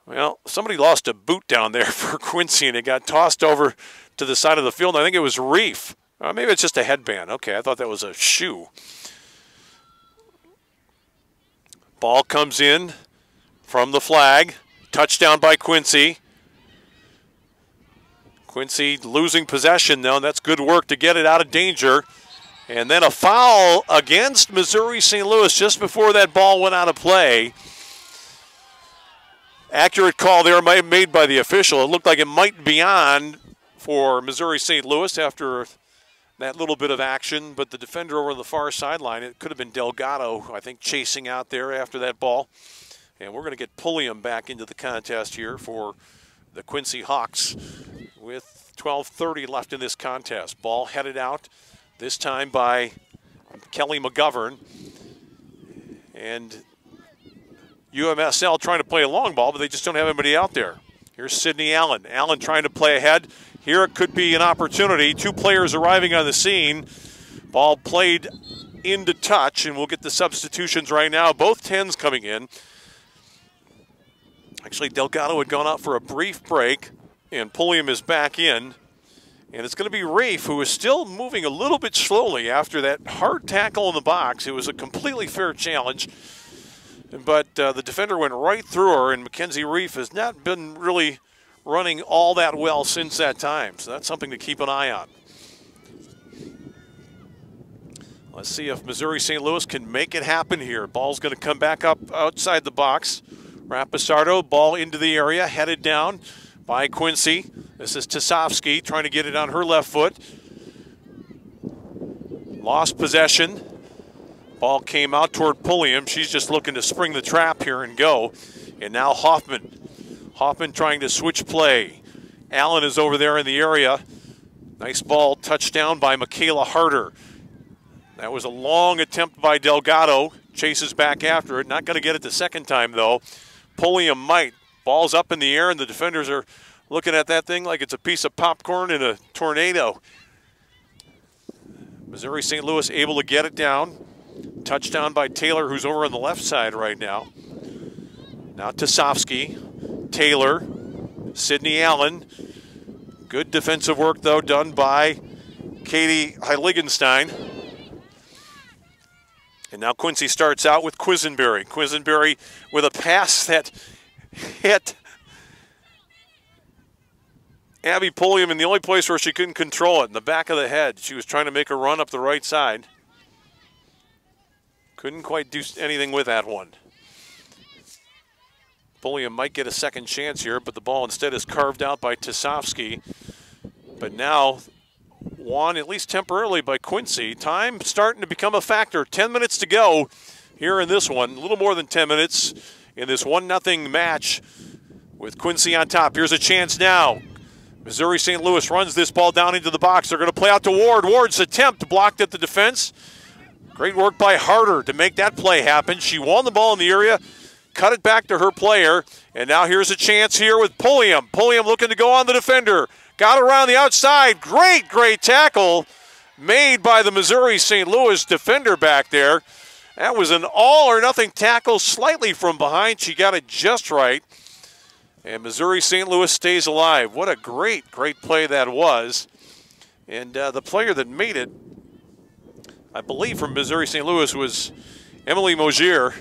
Well, somebody lost a boot down there for Quincy, and it got tossed over to the side of the field. I think it was Reef. Maybe it's just a headband. Okay, I thought that was a shoe. Ball comes in from the flag. Touchdown by Quincy. Quincy losing possession, though. That's good work to get it out of danger. And then a foul against Missouri St. Louis just before that ball went out of play. Accurate call there made by the official. It looked like it might be on for Missouri St. Louis after that little bit of action, but the defender over the far sideline, it could have been Delgado, I think, chasing out there after that ball. And we're going to get Pulliam back into the contest here for the Quincy Hawks with 12:30 left in this contest. Ball headed out, this time by Kelly McGovern. And UMSL trying to play a long ball, but they just don't have anybody out there. Here's Sydney Allen. Allen trying to play ahead. Here it could be an opportunity. Two players arriving on the scene. Ball played into touch, and we'll get the substitutions right now. Both 10s coming in. Actually, Delgado had gone out for a brief break, and Pulliam is back in. And it's going to be Reef, who is still moving a little bit slowly after that hard tackle in the box. It was a completely fair challenge, but the defender went right through her, and Mackenzie Reef has not been really running all that well since that time. So that's something to keep an eye on. Let's see if Missouri St. Louis can make it happen here. Ball's going to come back up outside the box. Rapisardo, ball into the area, headed down by Quincy. This is Tosofsky trying to get it on her left foot. Lost possession. Ball came out toward Pulliam. She's just looking to spring the trap here and go. And now Hoffman. Hoffman trying to switch play. Allen is over there in the area. Nice ball, touchdown by Michaela Harder. That was a long attempt by Delgado. Chases back after it. Not going to get it the second time, though. Pulliam might. Ball's up in the air, and the defenders are looking at that thing like it's a piece of popcorn in a tornado. Missouri St. Louis able to get it down. Touchdown by Taylor, who's over on the left side right now. Now Tosofsky, Taylor, Sydney Allen. Good defensive work, though, done by Katie Heiligenstein. And now Quincy starts out with Quisenberry. Quisenberry with a pass that hit Abby Pulliam in the only place where she couldn't control it, in the back of the head. She was trying to make a run up the right side. Couldn't quite do anything with that one. Pulliam might get a second chance here, but the ball instead is carved out by Tasovsky. But now won, at least temporarily, by Quincy. Time starting to become a factor. 10 minutes to go here in this one. A little more than 10 minutes in this 1-0 match with Quincy on top. Here's a chance now. Missouri St. Louis runs this ball down into the box. They're going to play out to Ward. Ward's attempt blocked at the defense. Great work by Harder to make that play happen. She won the ball in the area, cut it back to her player, and now here's a chance here with Pulliam. Pulliam looking to go on the defender. Got around the outside. Great tackle made by the Missouri St. Louis defender back there. That was an all-or-nothing tackle slightly from behind. She got it just right. And Missouri St. Louis stays alive. What a great play that was. And the player that made it, I believe from Missouri St. Louis, was Emily Mogier,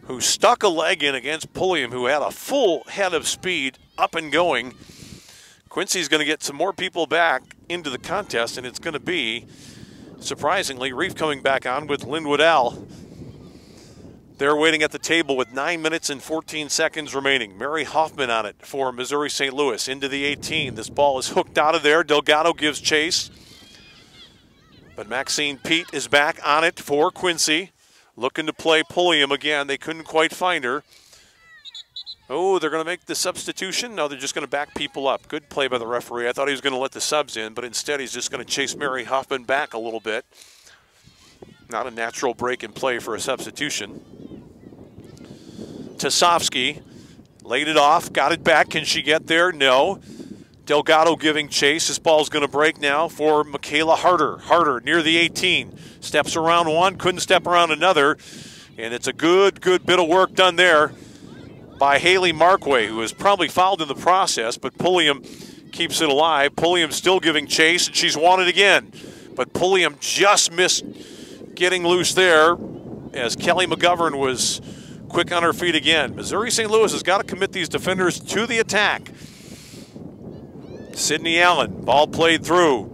who stuck a leg in against Pulliam, who had a full head of speed up and going. Quincy's going to get some more people back into the contest, and it's going to be, surprisingly, Reef coming back on with Lynn Woodell. They're waiting at the table with 9 minutes and 14 seconds remaining. Mary Hoffman on it for Missouri St. Louis into the 18. This ball is hooked out of there. Delgado gives chase. But Maxine Pete is back on it for Quincy. Looking to play Pulliam again. They couldn't quite find her. Oh, they're going to make the substitution? No, they're just going to back people up. Good play by the referee. I thought he was going to let the subs in, but instead he's just going to chase Mary Hoffman back a little bit. Not a natural break in play for a substitution. Tasovsky laid it off, got it back. Can she get there? No. Delgado giving chase. This ball's going to break now for Michaela Harder. Harder near the 18. Steps around one, couldn't step around another. And it's a good bit of work done there by Haley Markway, who was probably fouled in the process, but Pulliam keeps it alive. Pulliam still giving chase, and she's won it again. But Pulliam just missed getting loose there as Kelly McGovern was quick on her feet again. Missouri St. Louis has got to commit these defenders to the attack. Sydney Allen, ball played through.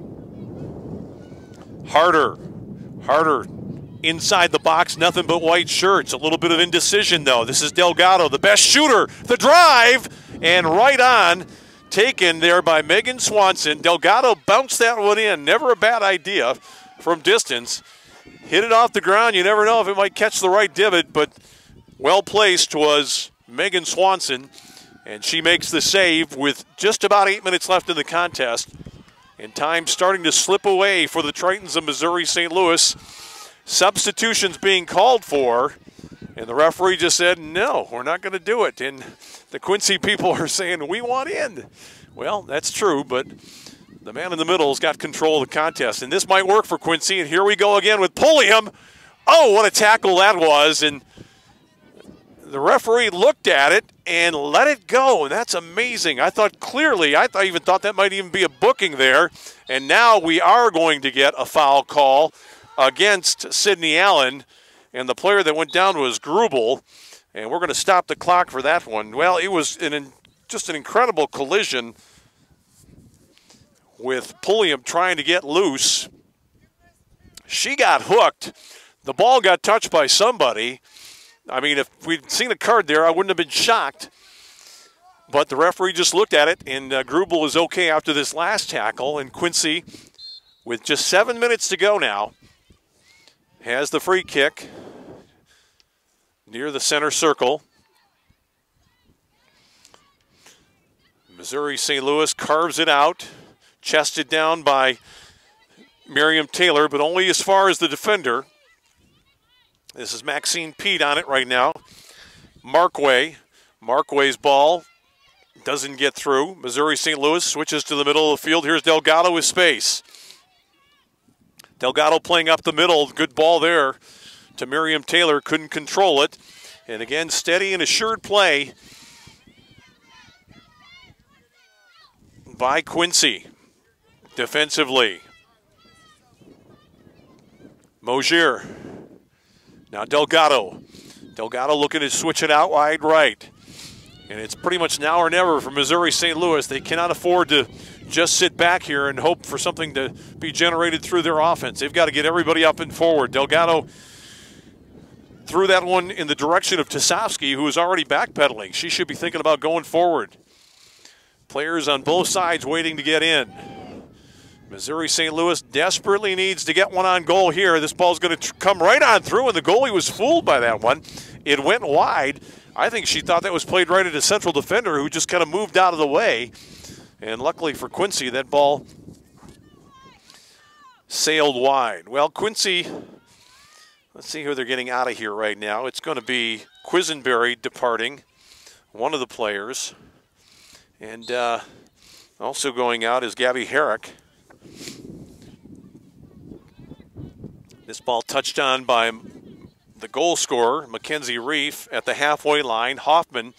Harder inside the box, nothing but white shirts. A little bit of indecision, though. This is Delgado, the best shooter. The drive, and right on, taken there by Megan Swanson. Delgado bounced that one in. Never a bad idea from distance. Hit it off the ground. You never know if it might catch the right divot, but well placed was Megan Swanson, and she makes the save with just about 8 minutes left in the contest. And time starting to slip away for the Tritons of Missouri St. Louis. Substitutions being called for, and the referee just said, no, we're not going to do it. And the Quincy people are saying, we want in. Well, that's true, but the man in the middle has got control of the contest. And this might work for Quincy, and here we go again with Pulliam. Oh, what a tackle that was. And the referee looked at it and let it go, and that's amazing. I even thought that might even be a booking there. And now we are going to get a foul call against Sydney Allen, and the player that went down was Grubel, and we're going to stop the clock for that one. Well, it was just an incredible collision with Pulliam trying to get loose. She got hooked. The ball got touched by somebody. I mean, if we'd seen a card there, I wouldn't have been shocked. But the referee just looked at it, and Grubel is okay after this last tackle, and Quincy, with just 7 minutes to go now, has the free kick near the center circle. Missouri St. Louis carves it out, chested down by Miriam Taylor, but only as far as the defender. This is Maxine Pete on it right now. Markway's ball doesn't get through. Missouri St. Louis switches to the middle of the field. Here's Delgado with space. Delgado playing up the middle. Good ball there to Miriam Taylor. Couldn't control it. And again, steady and assured play by Quincy. Defensively. Mosier. Now Delgado. Delgado looking to switch it out wide right. And it's pretty much now or never for Missouri St. Louis. They cannot afford to just sit back here and hope for something to be generated through their offense. They've got to get everybody up and forward. Delgado threw that one in the direction of Tasovsky, who is already backpedaling. She should be thinking about going forward. Players on both sides waiting to get in. Missouri St. Louis desperately needs to get one on goal here. This ball's going to come right on through, and the goalie was fooled by that one. It went wide. I think she thought that was played right at a central defender who just kind of moved out of the way. And luckily for Quincy, that ball sailed wide. Well, Quincy, let's see who they're getting out of here right now. It's going to be Quisenberry departing, one of the players. And also going out is Gabby Herrick. This ball touched on by the goal scorer, Mackenzie Reef, at the halfway line. Hoffman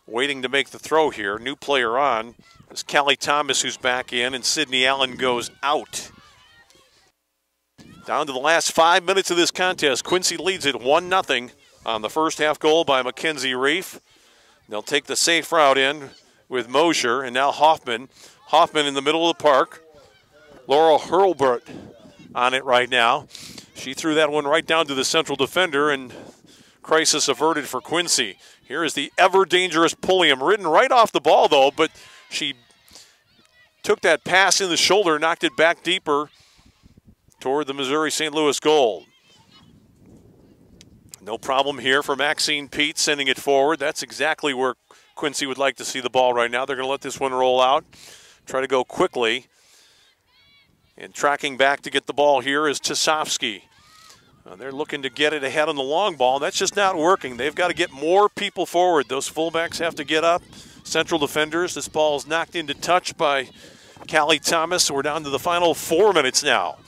waiting to make the throw here. New player on is Callie Thomas, who's back in, and Sydney Allen goes out. Down to the last 5 minutes of this contest. Quincy leads it 1-0 on the first half goal by Mackenzie Reef. They'll take the safe route in with Mosier, and now Hoffman. Hoffman in the middle of the park. Laurel Hurlbert on it right now. She threw that one right down to the central defender, and crisis averted for Quincy. Here is the ever-dangerous Pulliam, ridden right off the ball, though, but she took that pass in the shoulder, knocked it back deeper toward the Missouri St. Louis goal. No problem here for Maxine Pete sending it forward. That's exactly where Quincy would like to see the ball right now. They're going to let this one roll out, try to go quickly. And tracking back to get the ball here is Tasovsky. They're looking to get it ahead on the long ball. That's just not working. They've got to get more people forward. Those fullbacks have to get up. Central defenders. This ball is knocked into touch by Callie Thomas. We're down to the final 4 minutes now.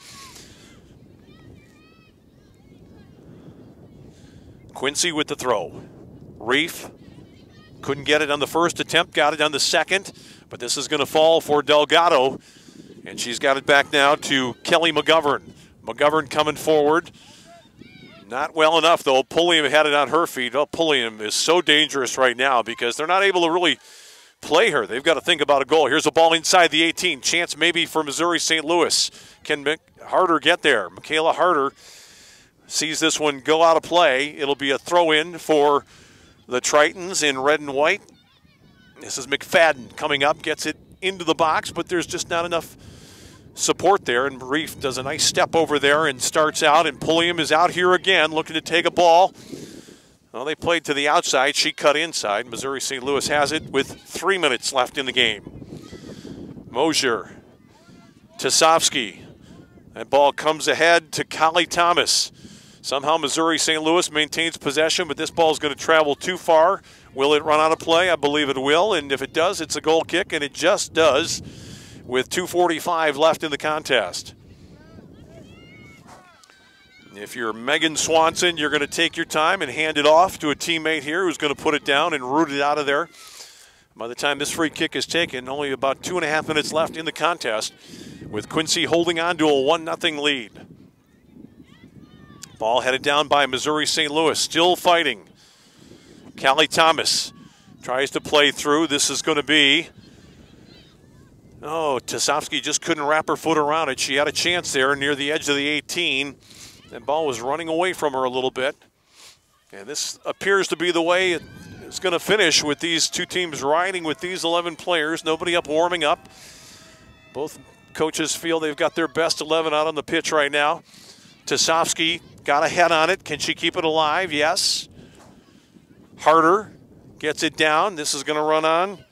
Quincy with the throw. Reef couldn't get it on the first attempt, got it on the second, but this is going to fall for Delgado, and she's got it back now to Kelly McGovern. McGovern coming forward. Not well enough, though. Pulliam had it on her feet. Oh, Pulliam is so dangerous right now because they're not able to really play her. They've got to think about a goal. Here's a ball inside the 18. Chance maybe for Missouri St. Louis. Can Harder get there? Michaela Harder sees this one go out of play. It'll be a throw-in for the Tritons in red and white. This is McFadden coming up, gets it into the box, but there's just not enough support there, and Reef does a nice step over there and starts out, and Pulliam is out here again looking to take a ball. Well, they played to the outside. She cut inside. Missouri St. Louis has it with 3 minutes left in the game. Mosier, Tasovsky. That ball comes ahead to Callie Thomas. Somehow Missouri St. Louis maintains possession, but this ball is going to travel too far. Will it run out of play? I believe it will, and if it does, it's a goal kick, and it just does with 2:45 left in the contest. If you're Megan Swanson, you're going to take your time and hand it off to a teammate here who's going to put it down and root it out of there. By the time this free kick is taken, only about 2.5 minutes left in the contest, with Quincy holding on to a 1-0 lead. Ball headed down by Missouri St. Louis, still fighting. Callie Thomas tries to play through. This is going to be, Tasovsky just couldn't wrap her foot around it. She had a chance there near the edge of the 18. That ball was running away from her a little bit. And this appears to be the way it's going to finish, with these two teams riding with these 11 players. Nobody up warming up. Both coaches feel they've got their best 11 out on the pitch right now. Tasovsky got a head on it. Can she keep it alive? Yes. Harder gets it down. This is going to run on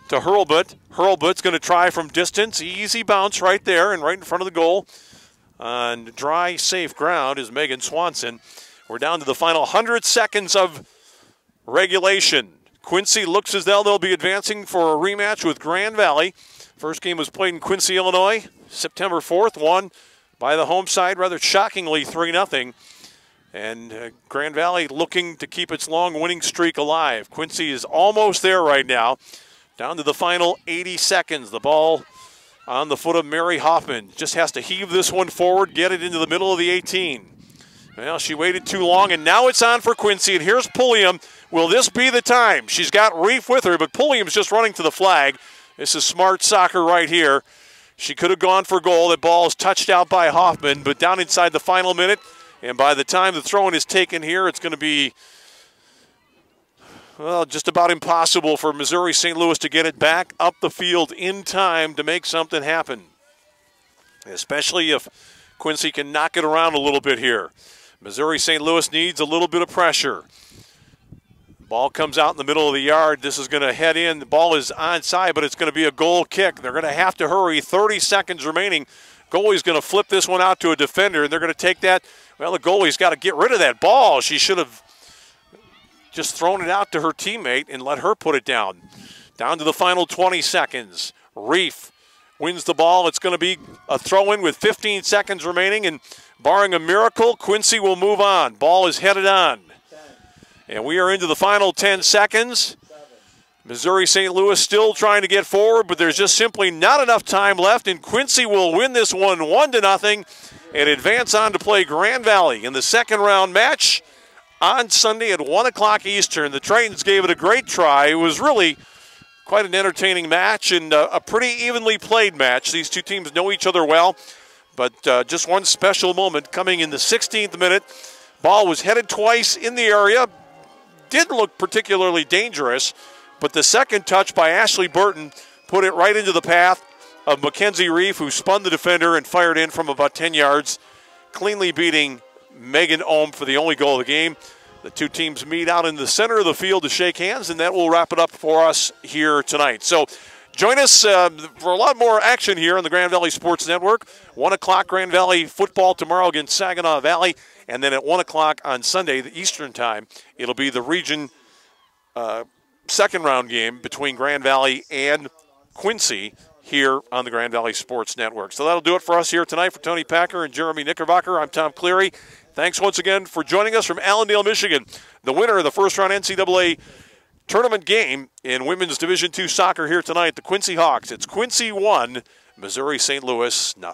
to Hurlbut. Hurlbut's going to try from distance. Easy bounce right there and right in front of the goal. On dry, safe ground is Megan Swanson. We're down to the final 100 seconds of regulation. Quincy looks as though they'll be advancing for a rematch with Grand Valley. First game was played in Quincy, Illinois, September 4th, won by the home side rather shockingly 3-0. And Grand Valley looking to keep its long winning streak alive. Quincy is almost there right now. Down to the final 80 seconds. The ball on the foot of Mary Hoffman. Just has to heave this one forward, get it into the middle of the 18. Well, she waited too long, and now it's on for Quincy. And here's Pulliam. Will this be the time? She's got Reef with her, but Pulliam's just running to the flag. This is smart soccer right here. She could have gone for goal. That ball is touched out by Hoffman, but down inside the final minute. And by the time the throw-in is taken here, it's going to be, well, just about impossible for Missouri St. Louis to get it back up the field in time to make something happen, especially if Quincy can knock it around a little bit here. Missouri St. Louis needs a little bit of pressure. Ball comes out in the middle of the yard. This is going to head in. The ball is onside, but it's going to be a goal kick. They're going to have to hurry. 30 seconds remaining. Goalie's going to flip this one out to a defender, and they're going to take that. Well, the goalie's got to get rid of that ball. She should have just thrown it out to her teammate and let her put it down. Down to the final 20 seconds. Reef wins the ball. It's going to be a throw-in with 15 seconds remaining, and barring a miracle, Quincy will move on. Ball is headed on. And we are into the final 10 seconds. Missouri St. Louis still trying to get forward, but there's just simply not enough time left, and Quincy will win this one 1-0 and advance on to play Grand Valley in the second round match on Sunday at 1 o'clock Eastern. The Tritons gave it a great try. It was really quite an entertaining match and a pretty evenly played match. These two teams know each other well, but just one special moment coming in the 16th minute. Ball was headed twice in the area. Didn't look particularly dangerous, but the second touch by Ashley Burton put it right into the path of Mackenzie Reef, who spun the defender and fired in from about 10 yards, cleanly beating Megan Ohm for the only goal of the game. The two teams meet out in the center of the field to shake hands, and that will wrap it up for us here tonight. So join us for a lot more action here on the Grand Valley Sports Network. 1 o'clock Grand Valley football tomorrow against Saginaw Valley, and then at 1 o'clock on Sunday, the Eastern time, it'll be the region second round game between Grand Valley and Quincy here on the Grand Valley Sports Network. So that'll do it for us here tonight. For Tony Packer and Jeremy Knickerbocker, I'm Tom Cleary. Thanks once again for joining us from Allendale, Michigan. The winner of the first round NCAA tournament game in Women's Division II soccer here tonight, the Quincy Hawks. It's Quincy 1, Missouri St. Louis 0.